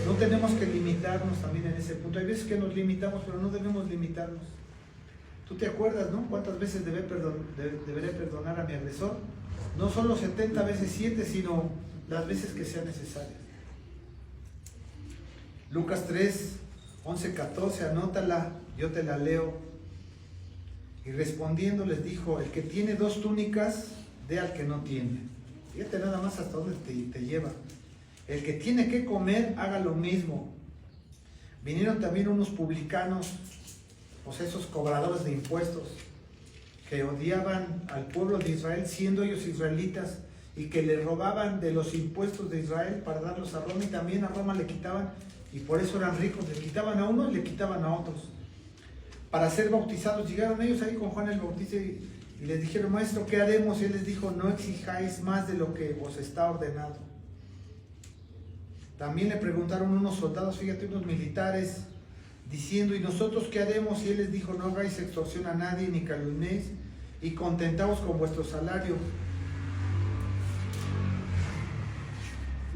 A: No tenemos que limitarnos también en ese punto. Hay veces que nos limitamos, pero no debemos limitarnos. ¿Tú te acuerdas, no? ¿Cuántas veces deberé perdonar a mi agresor? No solo 70 veces 7, sino las veces que sean necesarias. Lucas 3, 11, 14, anótala, yo te la leo. Y respondiendo les dijo: el que tiene 2 túnicas, dé al que no tiene. Fíjate nada más hasta dónde te lleva. El que tiene que comer, haga lo mismo. Vinieron también unos publicanos, o sea, esos cobradores de impuestos, que odiaban al pueblo de Israel, siendo ellos israelitas, y que le robaban de los impuestos de Israel para darlos a Roma, y también a Roma le quitaban, y por eso eran ricos. Le quitaban a unos y le quitaban a otros. Para ser bautizados, llegaron ellos ahí con Juan el Bautista y les dijeron: maestro, ¿qué haremos? Y él les dijo: no exijáis más de lo que os está ordenado. También le preguntaron unos soldados, fíjate, unos militares, diciendo: ¿y nosotros qué haremos? Y él les dijo: no hagáis extorsión a nadie, ni calumniéis, y contentaos con vuestro salario.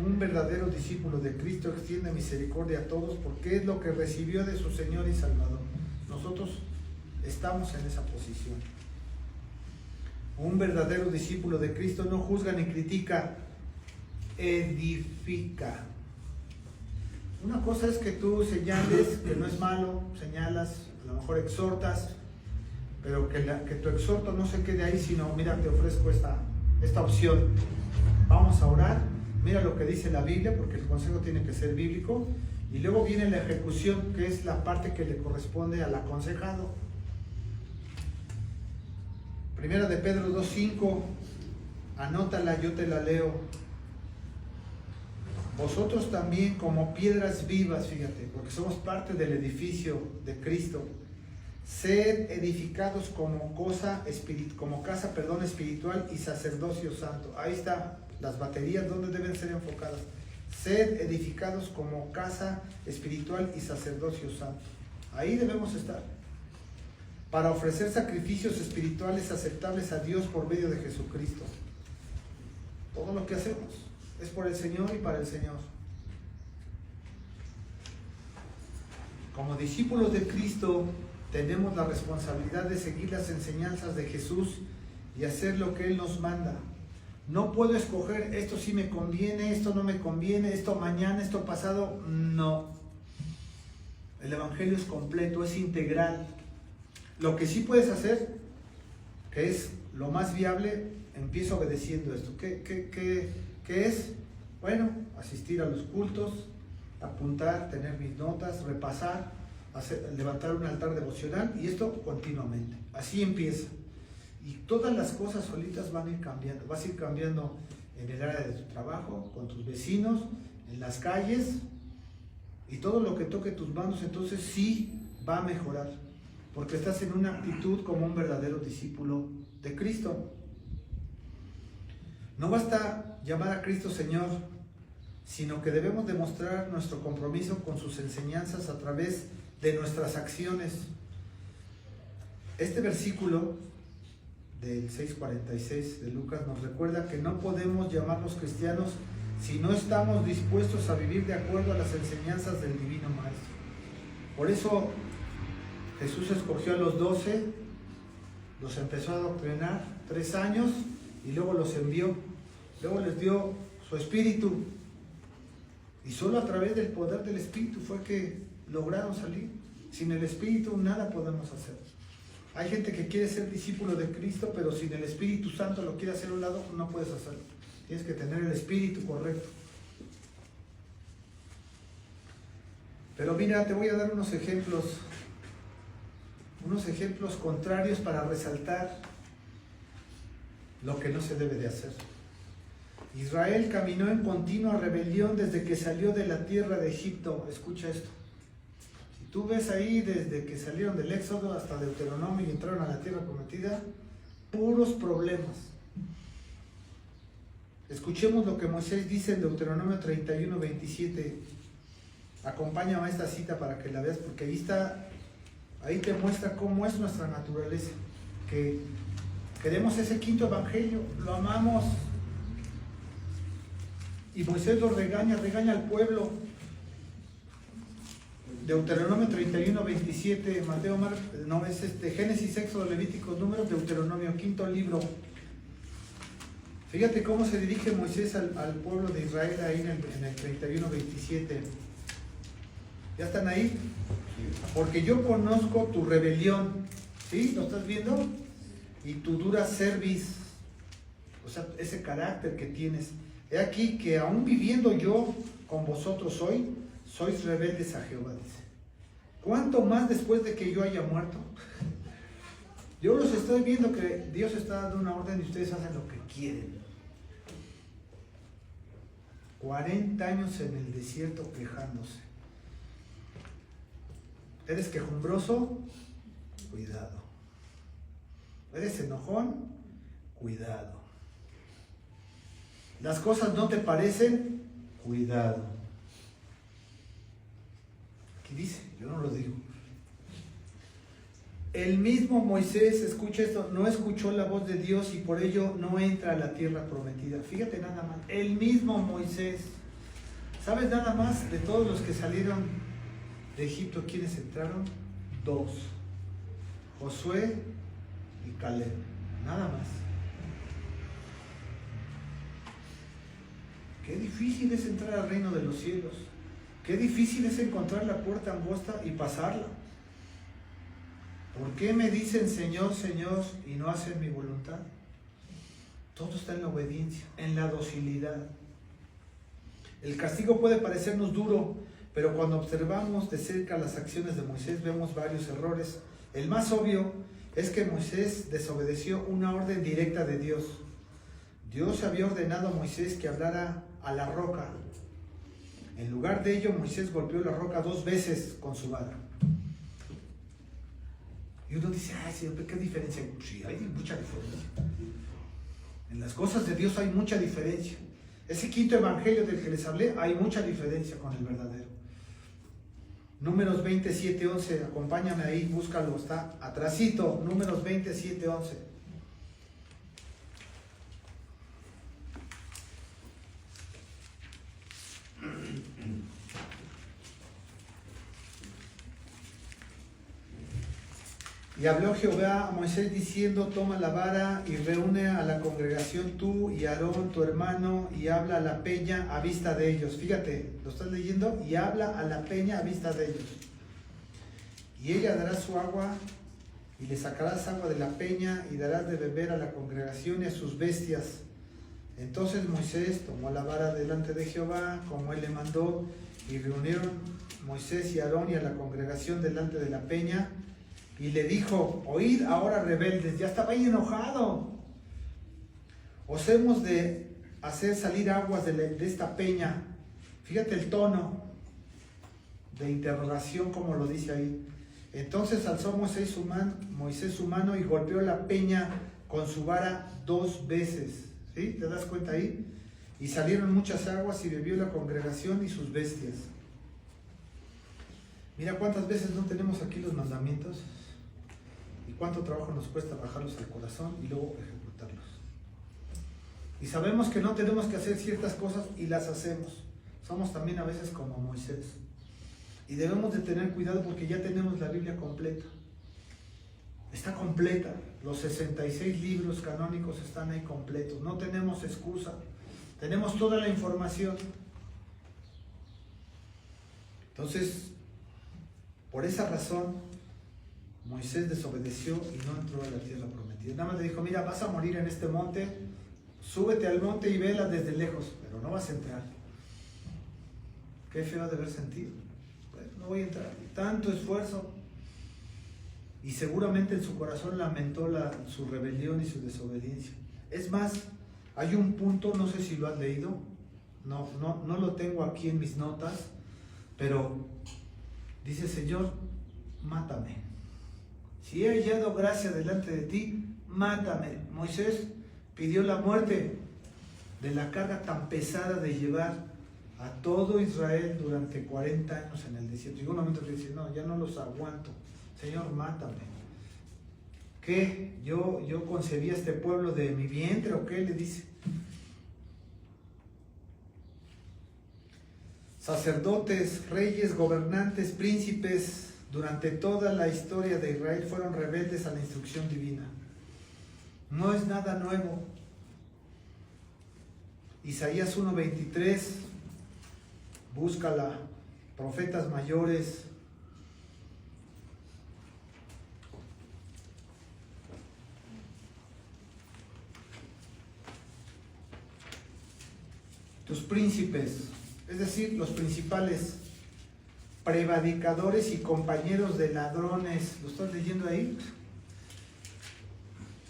A: Un verdadero discípulo de Cristo extiende misericordia a todos, porque es lo que recibió de su Señor y Salvador. Nosotros estamos en esa posición. Un verdadero discípulo de Cristo no juzga ni critica, edifica. Una cosa es que tú señales, que no es malo, señalas, a lo mejor exhortas, pero que tu exhorto no se quede ahí, sino: mira, te ofrezco esta opción. Vamos a orar, mira lo que dice la Biblia, porque el consejo tiene que ser bíblico, y luego viene la ejecución, que es la parte que le corresponde al aconsejado. Primera de Pedro 2:5, anótala, yo te la leo. Vosotros también, como piedras vivas, fíjate, porque somos parte del edificio de Cristo, sed edificados como casa espiritual y sacerdocio santo. Ahí está las baterías donde deben ser enfocadas. Sed edificados como casa espiritual y sacerdocio santo. Ahí debemos estar, para ofrecer sacrificios espirituales aceptables a Dios por medio de Jesucristo. Todo lo que hacemos es por el Señor y para el Señor. Como discípulos de Cristo, tenemos la responsabilidad de seguir las enseñanzas de Jesús y hacer lo que Él nos manda. No puedo escoger: esto sí me conviene, esto no me conviene, esto mañana, esto pasado. No. El Evangelio es completo, es integral. Lo que sí puedes hacer, que es lo más viable, empieza obedeciendo esto. ¿Qué es? Bueno, asistir a los cultos, apuntar, tener mis notas, repasar, levantar un altar devocional, y esto continuamente. Así empieza. Y todas las cosas solitas van a ir cambiando. Vas a ir cambiando en el área de tu trabajo, con tus vecinos, en las calles, y todo lo que toque tus manos, entonces sí va a mejorar, porque estás en una actitud como un verdadero discípulo de Cristo. No basta llamar a Cristo Señor, sino que debemos demostrar nuestro compromiso con sus enseñanzas a través de nuestras acciones. Este versículo del 6:46 de Lucas nos recuerda que no podemos llamarnos cristianos si no estamos dispuestos a vivir de acuerdo a las enseñanzas del Divino Maestro. Por eso Jesús escogió a los 12, los empezó a adoctrinar 3 años y luego los envió. Luego les dio su espíritu, y solo a través del poder del espíritu fue que lograron salir. Sin el espíritu nada podemos hacer. Hay gente que quiere ser discípulo de Cristo, pero sin el Espíritu Santo lo quiere hacer a un lado, no puedes hacerlo. Tienes que tener el Espíritu correcto. Pero mira, te voy a dar unos ejemplos contrarios para resaltar lo que no se debe de hacer. Israel caminó en continua rebelión desde que salió de la tierra de Egipto. Escucha esto. Si tú ves ahí desde que salieron del Éxodo hasta Deuteronomio y entraron a la tierra prometida, puros problemas. Escuchemos lo que Moisés dice en Deuteronomio 31, 27. Acompáñame a esta cita para que la veas, porque ahí te muestra cómo es nuestra naturaleza. Que queremos ese quinto evangelio, lo amamos. Y Moisés lo regaña al pueblo. Deuteronomio 31, 27, Génesis, Éxodo, Levítico, Números, Deuteronomio, quinto libro. Fíjate cómo se dirige Moisés al pueblo de Israel ahí en el 31, 27. ¿Ya están ahí? Porque yo conozco tu rebelión, ¿sí? ¿Lo estás viendo? Y tu dura cerviz, o sea, ese carácter que tienes. He aquí que aún viviendo yo con vosotros hoy, sois rebeldes a Jehová, dice. ¿Cuánto más después de que yo haya muerto? Yo los estoy viendo que Dios está dando una orden y ustedes hacen lo que quieren. 40 años en el desierto quejándose. ¿Eres quejumbroso? Cuidado. ¿Eres enojón? Cuidado. ¿Las cosas no te parecen? Cuidado. Aquí dice, yo no lo digo. El mismo Moisés, escucha esto, no escuchó la voz de Dios y por ello no entra a la tierra prometida. Fíjate nada más, el mismo Moisés. ¿Sabes nada más de todos los que salieron de Egipto, quiénes entraron? 2. Josué y Caleb. Nada más. Qué difícil es entrar al reino de los cielos. Qué difícil es encontrar la puerta angosta y pasarla. ¿Por qué me dicen Señor, Señor y no hacen mi voluntad? Todo está en la obediencia, en la docilidad. El castigo puede parecernos duro, pero cuando observamos de cerca las acciones de Moisés vemos varios errores. El más obvio es que Moisés desobedeció una orden directa de Dios. Dios había ordenado a Moisés que hablara a la roca. En lugar de ello, Moisés golpeó la roca 2 veces con su vara. Y uno dice, ay, Señor, ¿qué diferencia? Sí, hay mucha diferencia. En las cosas de Dios hay mucha diferencia. Ese quinto evangelio del que les hablé, hay mucha diferencia con el verdadero. Números 27, 11, acompáñame ahí, búscalo, está atrasito, Números 27, 11. Y habló Jehová a Moisés diciendo, toma la vara y reúne a la congregación tú y Aarón tu hermano y habla a la peña a vista de ellos. Fíjate, lo estás leyendo, y habla a la peña a vista de ellos. Y ella dará su agua y le sacarás agua de la peña y darás de beber a la congregación y a sus bestias. Entonces Moisés tomó la vara delante de Jehová como él le mandó y reunieron Moisés y Aarón y a la congregación delante de la peña. Y le dijo, oíd ahora rebeldes, ya estaba ahí enojado. Os hemos de hacer salir aguas de esta peña. Fíjate el tono de interrogación como lo dice ahí. Entonces alzó Moisés su mano y golpeó la peña con su vara 2 veces. ¿Sí? ¿Te das cuenta ahí? Y salieron muchas aguas y bebió la congregación y sus bestias. Mira cuántas veces no tenemos aquí los mandamientos. Y cuánto trabajo nos cuesta bajarlos al corazón y luego ejecutarlos. Y sabemos que no tenemos que hacer ciertas cosas y las hacemos. Somos también a veces como Moisés. Y debemos de tener cuidado porque ya tenemos la Biblia completa. Está completa. Los 66 libros canónicos están ahí completos. No tenemos excusa. Tenemos toda la información. Entonces, por esa razón, Moisés desobedeció y no entró a la tierra prometida. Nada más le dijo, mira, vas a morir en este monte, súbete al monte y vela desde lejos, pero no vas a entrar. Qué feo de haber sentido. Pues no voy a entrar. Tanto esfuerzo. Y seguramente en su corazón lamentó su rebelión y su desobediencia. Es más, hay un punto, no sé si lo has leído, no lo tengo aquí en mis notas, pero dice, Señor, mátame. Si he hallado gracia delante de ti, mátame. Moisés pidió la muerte de la carga tan pesada de llevar a todo Israel durante 40 años en el desierto. Y un momento le dice, no, ya no los aguanto. Señor, mátame. ¿Qué? ¿Yo concebí a este pueblo de mi vientre o qué? Le dice. Sacerdotes, reyes, gobernantes, príncipes, durante toda la historia de Israel fueron rebeldes a la instrucción divina. No es nada nuevo. Isaías 1:23, búscala, profetas mayores. Tus príncipes, es decir, los principales prevaricadores y compañeros de ladrones. ¿Lo estás leyendo ahí?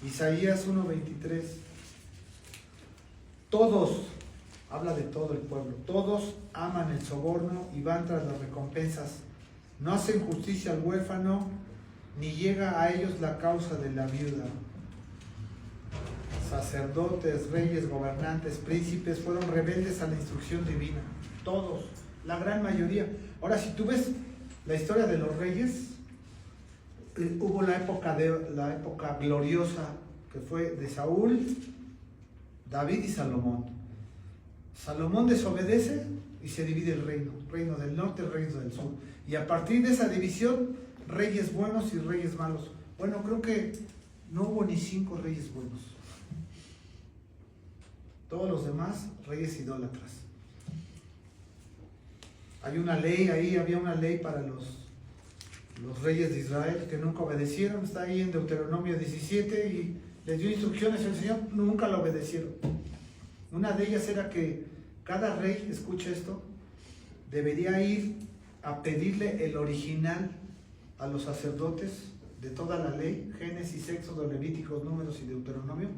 A: Isaías 1:23. Todos, habla de todo el pueblo, todos aman el soborno y van tras las recompensas. No hacen justicia al huérfano, ni llega a ellos la causa de la viuda. Sacerdotes, reyes, gobernantes, príncipes fueron rebeldes a la instrucción divina. Todos, la gran mayoría. Ahora, si tú ves la historia de los reyes, hubo la época gloriosa que fue de Saúl, David y Salomón. Salomón desobedece y se divide el reino del norte, el reino del sur. Y a partir de esa división, reyes buenos y reyes malos. Bueno, creo que no hubo ni 5 reyes buenos. Todos los demás, reyes idólatras. Hay una ley ahí, había una ley para los reyes de Israel que nunca obedecieron. Está ahí en Deuteronomio 17 y les dio instrucciones al Señor, nunca la obedecieron. Una de ellas era que cada rey, escucha esto, debería ir a pedirle el original a los sacerdotes de toda la ley, Génesis, Éxodo, Levíticos, Números y Deuteronomio,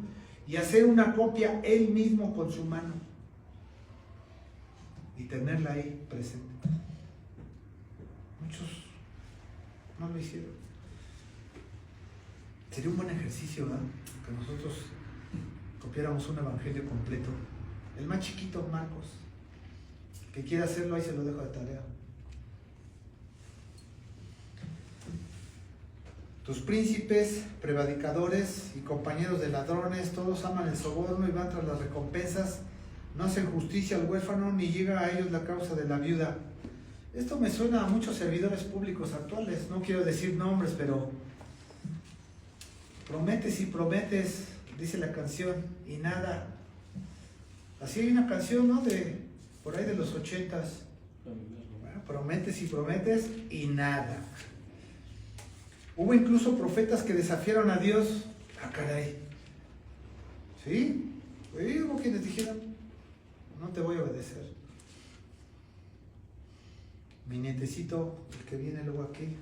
A: y hacer una copia él mismo con su mano y tenerla ahí presente. Muchos no lo hicieron. Sería un buen ejercicio, ¿verdad? Que nosotros copiáramos un evangelio completo. El más chiquito, Marcos. El que quiera hacerlo, ahí se lo dejo de tarea. Tus príncipes, prevaricadores y compañeros de ladrones, todos aman el soborno y van tras las recompensas, no hacen justicia al huérfano, ni llega a ellos la causa de la viuda. Esto me suena a muchos servidores públicos actuales, no quiero decir nombres, pero prometes y prometes, dice la canción, y nada. Así hay una canción, ¿no? Por ahí de los 80s. Bueno, prometes y prometes y nada. Hubo incluso profetas que desafiaron a Dios. Ah, caray. ¿Sí? Hubo quienes dijeron, no te voy a obedecer. Mi nietecito, el que viene luego aquí,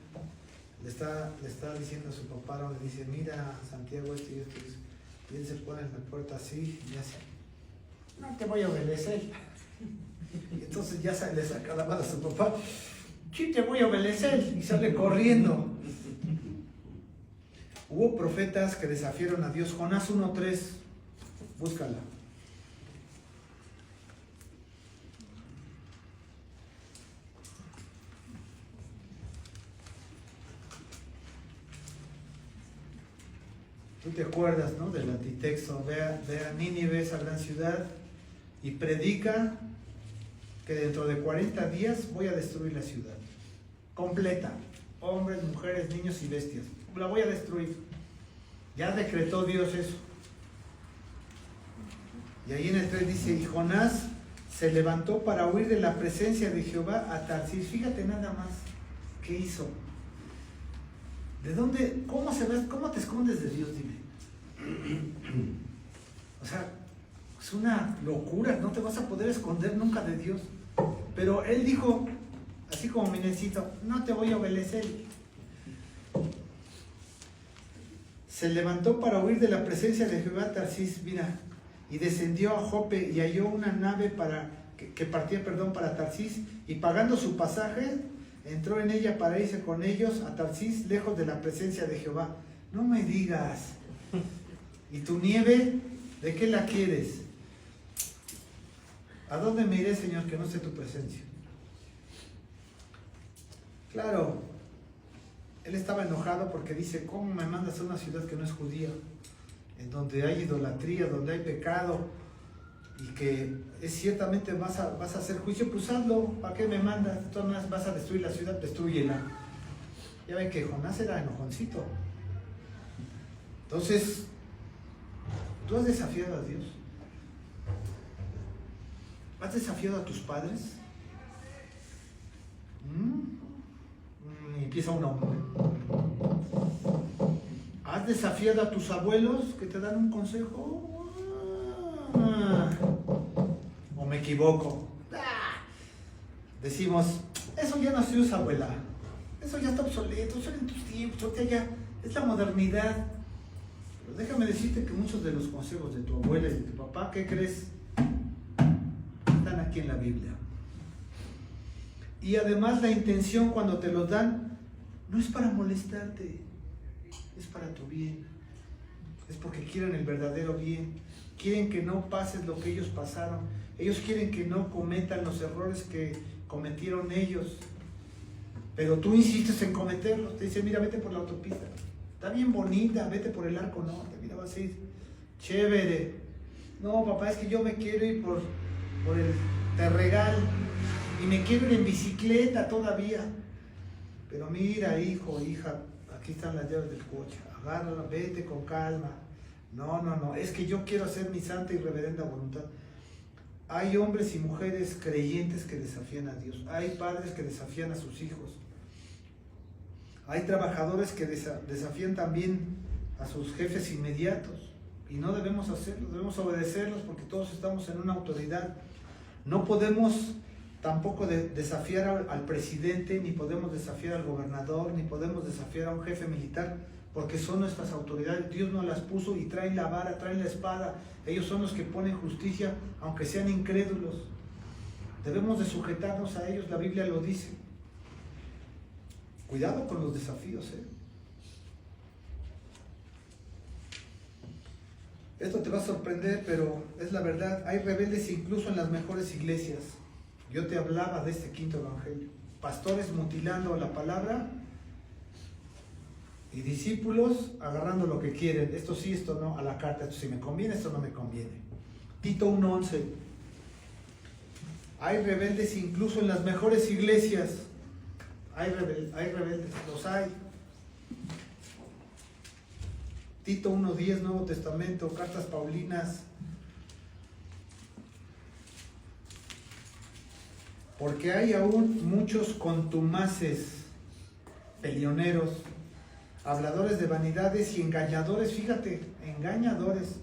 A: le está diciendo a su papá, le dice, mira, Santiago, esto y esto. Y él se pone en la puerta así y hace, no te voy a obedecer. Y entonces ya le saca la mano a su papá, sí te voy a obedecer. Y sale corriendo. Hubo profetas que desafiaron a Dios. Jonás 1:3, búscala. Tú te acuerdas, ¿no? Del antitexto. Ve a Nínive, esa gran ciudad, y predica que dentro de 40 días voy a destruir la ciudad. Completa. Hombres, mujeres, niños y bestias. La voy a destruir. Ya decretó Dios eso. Y ahí en el 3 dice, y Jonás se levantó para huir de la presencia de Jehová a Tarsis. Fíjate nada más qué hizo. ¿De dónde? ¿Cómo te escondes de Dios? Dime. O sea, es una locura, no te vas a poder esconder nunca de Dios. Pero él dijo, así como mi necesito, no te voy a obedecer. Se levantó para huir de la presencia de Jehová Tarsis, mira, y descendió a Jope y halló una nave que partía para Tarsis, y pagando su pasaje, entró en ella para irse con ellos a Tarsis, lejos de la presencia de Jehová. No me digas. ¿Y tu nieve? ¿De qué la quieres? ¿A dónde me iré, Señor, que no esté tu presencia? Claro, él estaba enojado porque dice, ¿cómo me mandas a una ciudad que no es judía? En donde hay idolatría, donde hay pecado, y que ciertamente vas a hacer juicio, pues hazlo. ¿Para qué me mandas? Tú no vas a destruir la ciudad, destrúyela. Ya ven que Jonás era enojoncito. Entonces, ¿tú has desafiado a Dios? ¿Has desafiado a tus padres? Empieza un hombre. ¿Has desafiado a tus abuelos que te dan un consejo? ¿O me equivoco? Decimos, eso ya no se usa, abuela. Eso ya está obsoleto, eso era en tus tiempos, ya es la modernidad. Pero déjame decirte que muchos de los consejos de tu abuela y de tu papá, ¿qué crees? Están aquí en la Biblia. Y además la intención cuando te los dan no es para molestarte, es para tu bien. Es porque quieren el verdadero bien. Quieren que no pases lo que ellos pasaron. Ellos quieren que no cometan los errores que cometieron ellos. Pero tú insistes en cometerlos. Te dicen, mira, vete por la autopista. Está bien bonita, vete por el Arco Norte. Mira, vas a ir chévere. No, papá, es que yo me quiero ir por el Terregal. Y me quiero ir en bicicleta todavía. Pero mira, hijo, hija, aquí están las llaves del coche. Agárrala, vete con calma. No, es que yo quiero hacer mi santa y reverenda voluntad. Hay hombres y mujeres creyentes que desafían a Dios. Hay padres que desafían a sus hijos. Hay trabajadores que desafían también a sus jefes inmediatos. Y no debemos hacerlo, debemos obedecerlos porque todos estamos en una autoridad. No podemos tampoco desafiar al presidente, ni podemos desafiar al gobernador, ni podemos desafiar a un jefe militar, porque son nuestras autoridades. Dios nos las puso y traen la vara, traen la espada. Ellos son los que ponen justicia, aunque sean incrédulos. Debemos de sujetarnos a ellos, la Biblia lo dice. Cuidado con los desafíos, Esto te va a sorprender, pero es la verdad. Hay rebeldes incluso en las mejores iglesias. Yo te hablaba de este quinto evangelio. Pastores mutilando la palabra y discípulos agarrando lo que quieren. Esto sí, esto no, a la carta. Esto sí me conviene, esto no me conviene. Tito 1:11. Hay rebeldes incluso en las mejores iglesias. Hay rebeldes, los hay. Tito 1:10, Nuevo Testamento, cartas paulinas. Porque hay aún muchos contumaces, peleoneros, habladores de vanidades y engañadores, fíjate, engañadores,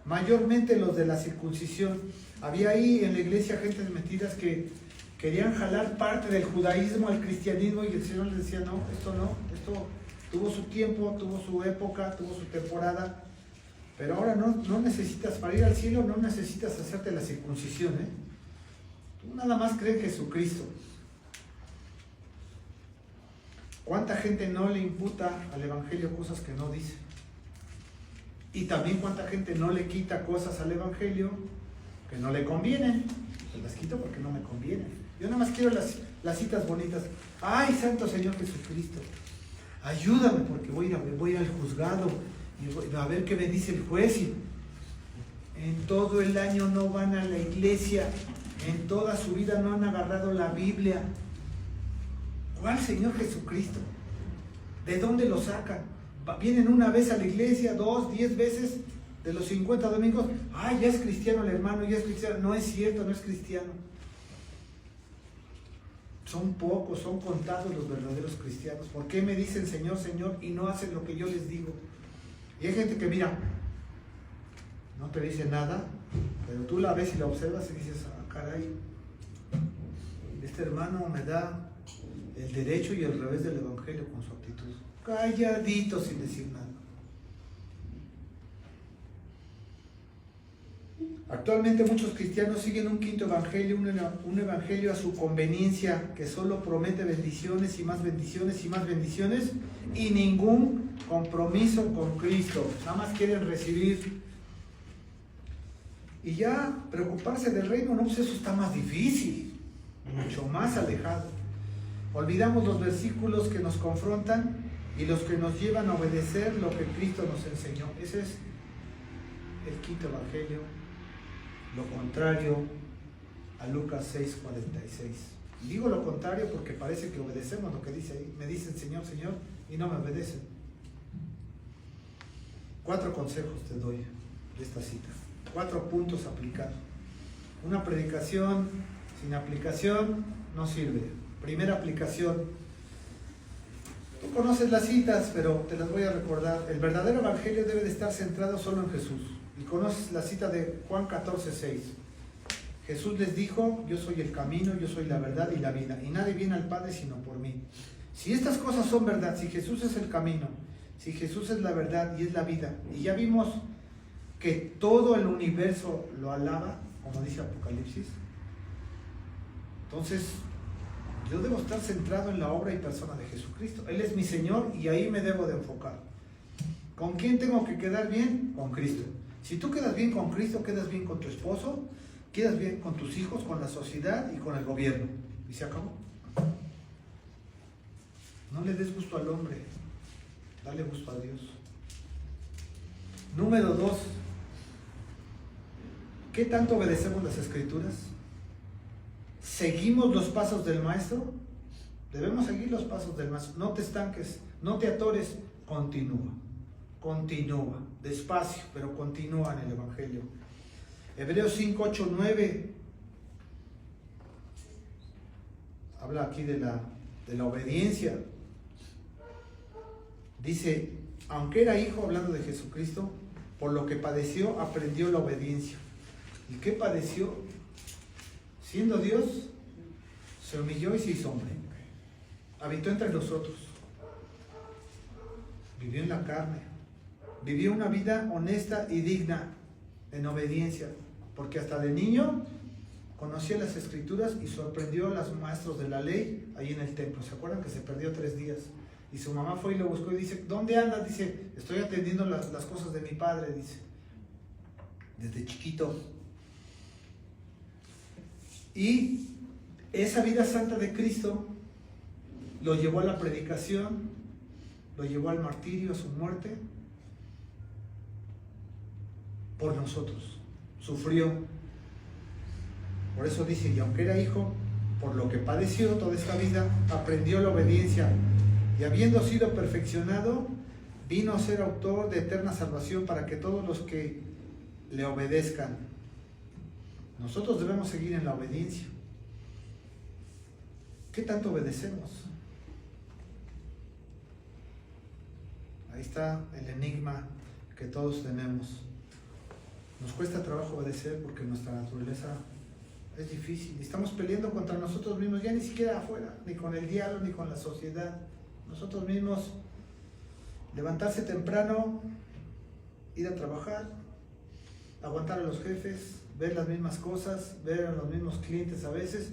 A: mayormente los de la circuncisión. Había ahí en la iglesia gentes metidas que querían jalar parte del judaísmo al cristianismo y el Señor les decía, no, esto tuvo su tiempo, tuvo su época, tuvo su temporada, pero ahora no necesitas, para ir al cielo no necesitas hacerte la circuncisión, Tú nada más cree en Jesucristo. ¿Cuánta gente no le imputa al evangelio cosas que no dice? Y también cuánta gente no le quita cosas al evangelio que no le convienen. Se las quito porque no me convienen. Yo nada más quiero las citas bonitas. ¡Ay, Santo Señor Jesucristo! Ayúdame porque voy a ir al juzgado y voy a ver qué me dice el juez. Y en todo el año no van a la iglesia, en toda su vida no han agarrado la Biblia. ¿Cuál Señor Jesucristo? ¿De dónde lo sacan? Vienen una vez a la iglesia, 2, 10 veces de los 50 domingos. ¡Ay, ya es cristiano el hermano, ya es cristiano! No es cierto, no es cristiano. Son pocos, son contados los verdaderos cristianos. ¿Por qué me dicen Señor, Señor y no hacen lo que yo les digo? Y hay gente que mira, no te dice nada, pero tú la ves y la observas y dices, ah, caray, este hermano me da el derecho y el revés del evangelio con su actitud. Calladito sin decir nada. Actualmente muchos cristianos siguen un quinto evangelio, un evangelio a su conveniencia, que solo promete bendiciones y más bendiciones y más bendiciones, y ningún compromiso con Cristo. Nada más quieren recibir. Y ya preocuparse del reino, no, pues eso está más difícil, mucho más alejado. Olvidamos los versículos que nos confrontan y los que nos llevan a obedecer lo que Cristo nos enseñó. Ese es el quinto evangelio, lo contrario a Lucas 6:46. Y digo lo contrario porque parece que obedecemos lo que dice ahí. Me dicen Señor, Señor, y no me obedecen. 4 consejos te doy de esta cita. 4 puntos a aplicar. Una predicación sin aplicación no sirve. Primera aplicación. Tú conoces las citas, pero te las voy a recordar. El verdadero evangelio debe de estar centrado solo en Jesús. Y conoces la cita de Juan 14:6. Jesús les dijo, yo soy el camino, yo soy la verdad y la vida, y nadie viene al Padre sino por mí. Si estas cosas son verdad, si Jesús es el camino, si Jesús es la verdad y es la vida, y ya vimos que todo el universo lo alaba, como dice Apocalipsis, entonces yo debo estar centrado en la obra y persona de Jesucristo. Él es mi Señor y ahí me debo de enfocar. ¿Con quién tengo que quedar bien? Con Cristo. Si tú quedas bien con Cristo, quedas bien con tu esposo, quedas bien con tus hijos, con la sociedad y con el gobierno. Y se acabó. No le des gusto al hombre, dale gusto a Dios. Número 2. ¿Qué tanto obedecemos las Escrituras? ¿Seguimos los pasos del Maestro? Debemos seguir los pasos del Maestro. No te estanques, no te atores, continúa. Continúa, despacio, pero continúa en el Evangelio. Hebreos 5, 8, 9 habla aquí de la obediencia. Dice, aunque era hijo, hablando de Jesucristo, por lo que padeció, aprendió la obediencia. ¿Y qué padeció? Siendo Dios, se humilló y se hizo hombre. Habitó entre nosotros. Vivió en la carne. Vivió una vida honesta y digna en obediencia. Porque hasta de niño conocía las Escrituras y sorprendió a los maestros de la ley ahí en el templo. ¿Se acuerdan que se perdió 3 días? Y su mamá fue y lo buscó y dice, ¿dónde andas? Dice, estoy atendiendo las cosas de mi padre, dice. Desde chiquito. Y esa vida santa de Cristo lo llevó a la predicación, lo llevó al martirio, a su muerte, por nosotros. Sufrió. Por eso dice, y aunque era hijo, por lo que padeció toda esta vida, aprendió la obediencia. Y habiendo sido perfeccionado, vino a ser autor de eterna salvación para que todos los que le obedezcan. Nosotros debemos seguir en la obediencia. ¿Qué tanto obedecemos? Ahí está el enigma que todos tenemos. Nos cuesta trabajo obedecer porque nuestra naturaleza es difícil. Estamos peleando contra nosotros mismos, ya ni siquiera afuera, ni con el diablo, ni con la sociedad. Nosotros mismos, levantarse temprano, ir a trabajar, aguantar a los jefes, ver las mismas cosas, ver a los mismos clientes a veces,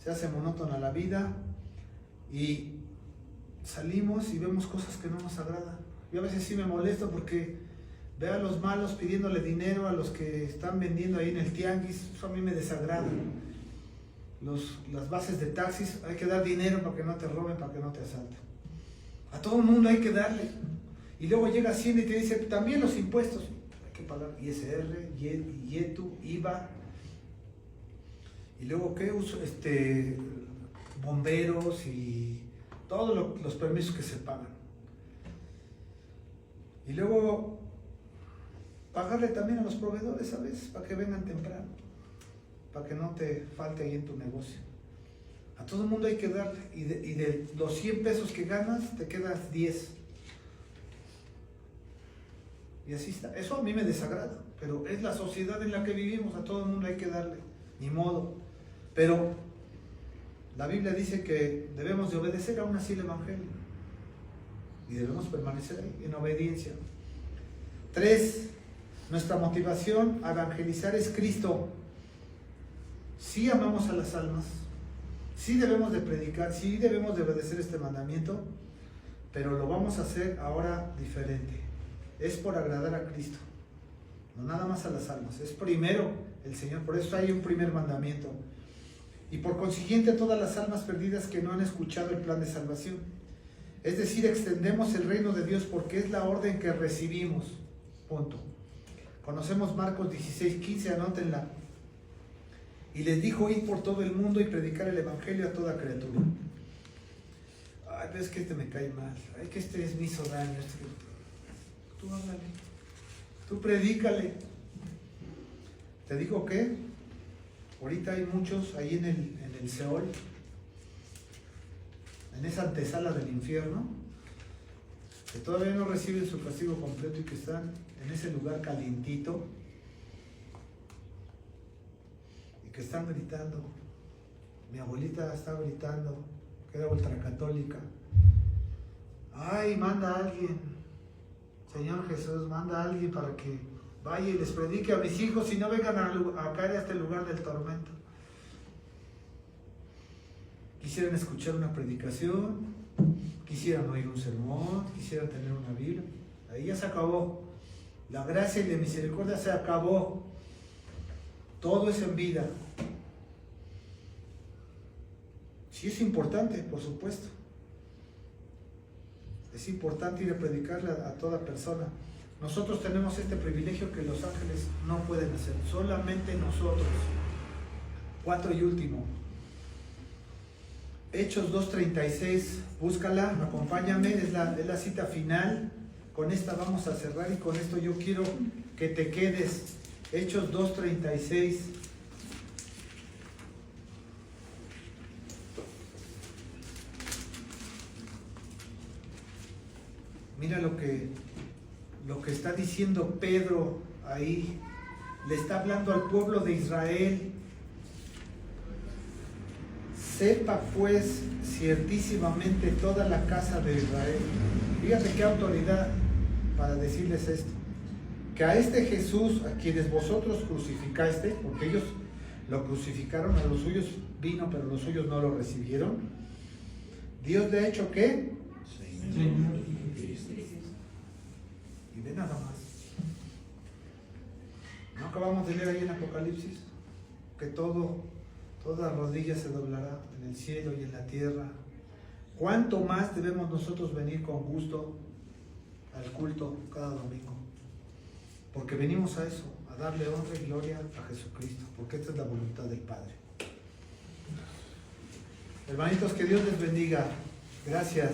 A: se hace monótona la vida y salimos y vemos cosas que no nos agradan. Yo a veces sí me molesto porque veo a los malos pidiéndole dinero a los que están vendiendo ahí en el tianguis, eso a mí me desagrada. Las bases de taxis, hay que dar dinero para que no te roben, para que no te asalten. A todo el mundo hay que darle. Y luego llega Hacienda y te dice, también los impuestos. Hay que pagar ISR, IETU, IVA. Y luego, ¿qué uso? Bomberos y todos los permisos que se pagan. Y luego, pagarle también a los proveedores, ¿sabes? Para que vengan temprano. Para que no te falte ahí en tu negocio. A todo el mundo hay que darle. Y de los 100 pesos que ganas, te quedas 10. Y así está. Eso a mí me desagrada, pero es la sociedad en la que vivimos. A todo el mundo hay que darle. Ni modo. Pero la Biblia dice que debemos de obedecer aún así el Evangelio. Y debemos permanecer ahí, en obediencia. 3. Nuestra motivación a evangelizar es Cristo. Sí amamos a las almas, sí debemos de predicar, sí debemos de obedecer este mandamiento, pero lo vamos a hacer ahora diferente. Es por agradar a Cristo, no nada más a las almas. Es primero el Señor, por eso hay un primer mandamiento. Y por consiguiente todas las almas perdidas que no han escuchado el plan de salvación. Es decir, extendemos el reino de Dios porque es la orden que recibimos. Punto. Conocemos Marcos 16:15, anótenla. Y les dijo: id por todo el mundo y predicar el evangelio a toda criatura. Ay, pero es que este me cae mal. Ay, que este me hizo daño. Tú háblale. Tú predícale. Te digo que ahorita hay muchos ahí en el Seol, en esa antesala del infierno, que todavía no reciben su castigo completo y que están en ese lugar calientito y que están gritando. Mi abuelita está gritando, que era ultracatólica: ay, manda a alguien, Señor Jesús, manda a alguien para que vaya y les predique a mis hijos y no vengan a caer a este lugar del tormento. Quisieran escuchar una predicación, quisieran oír un sermón, quisieran tener una Biblia. Ahí ya se acabó. La gracia y la misericordia se acabó. Todo es en vida. Sí es importante, por supuesto. Es importante ir a predicarle a toda persona. Nosotros tenemos este privilegio que los ángeles no pueden hacer. Solamente nosotros. 4 y último. Hechos 2:36, búscala, acompáñame, es la cita final. Con esta vamos a cerrar y con esto yo quiero que te quedes. Hechos 2:36. Mira lo que está diciendo Pedro ahí. Le está hablando al pueblo de Israel. Sepa pues ciertísimamente toda la casa de Israel. Fíjate qué autoridad para decirles esto. Que a este Jesús, a quienes vosotros crucificaste, porque ellos lo crucificaron, a los suyos vino, pero los suyos no lo recibieron. Dios le ha hecho ¿qué? Señor. Y ve nada más. ¿No acabamos de leer ahí en Apocalipsis? Que toda rodilla se doblará en el cielo y en la tierra. ¿Cuánto más debemos nosotros venir con gusto al culto cada domingo? Porque venimos a eso, a darle honra y gloria a Jesucristo, porque esta es la voluntad del Padre. Hermanitos, que Dios les bendiga. Gracias.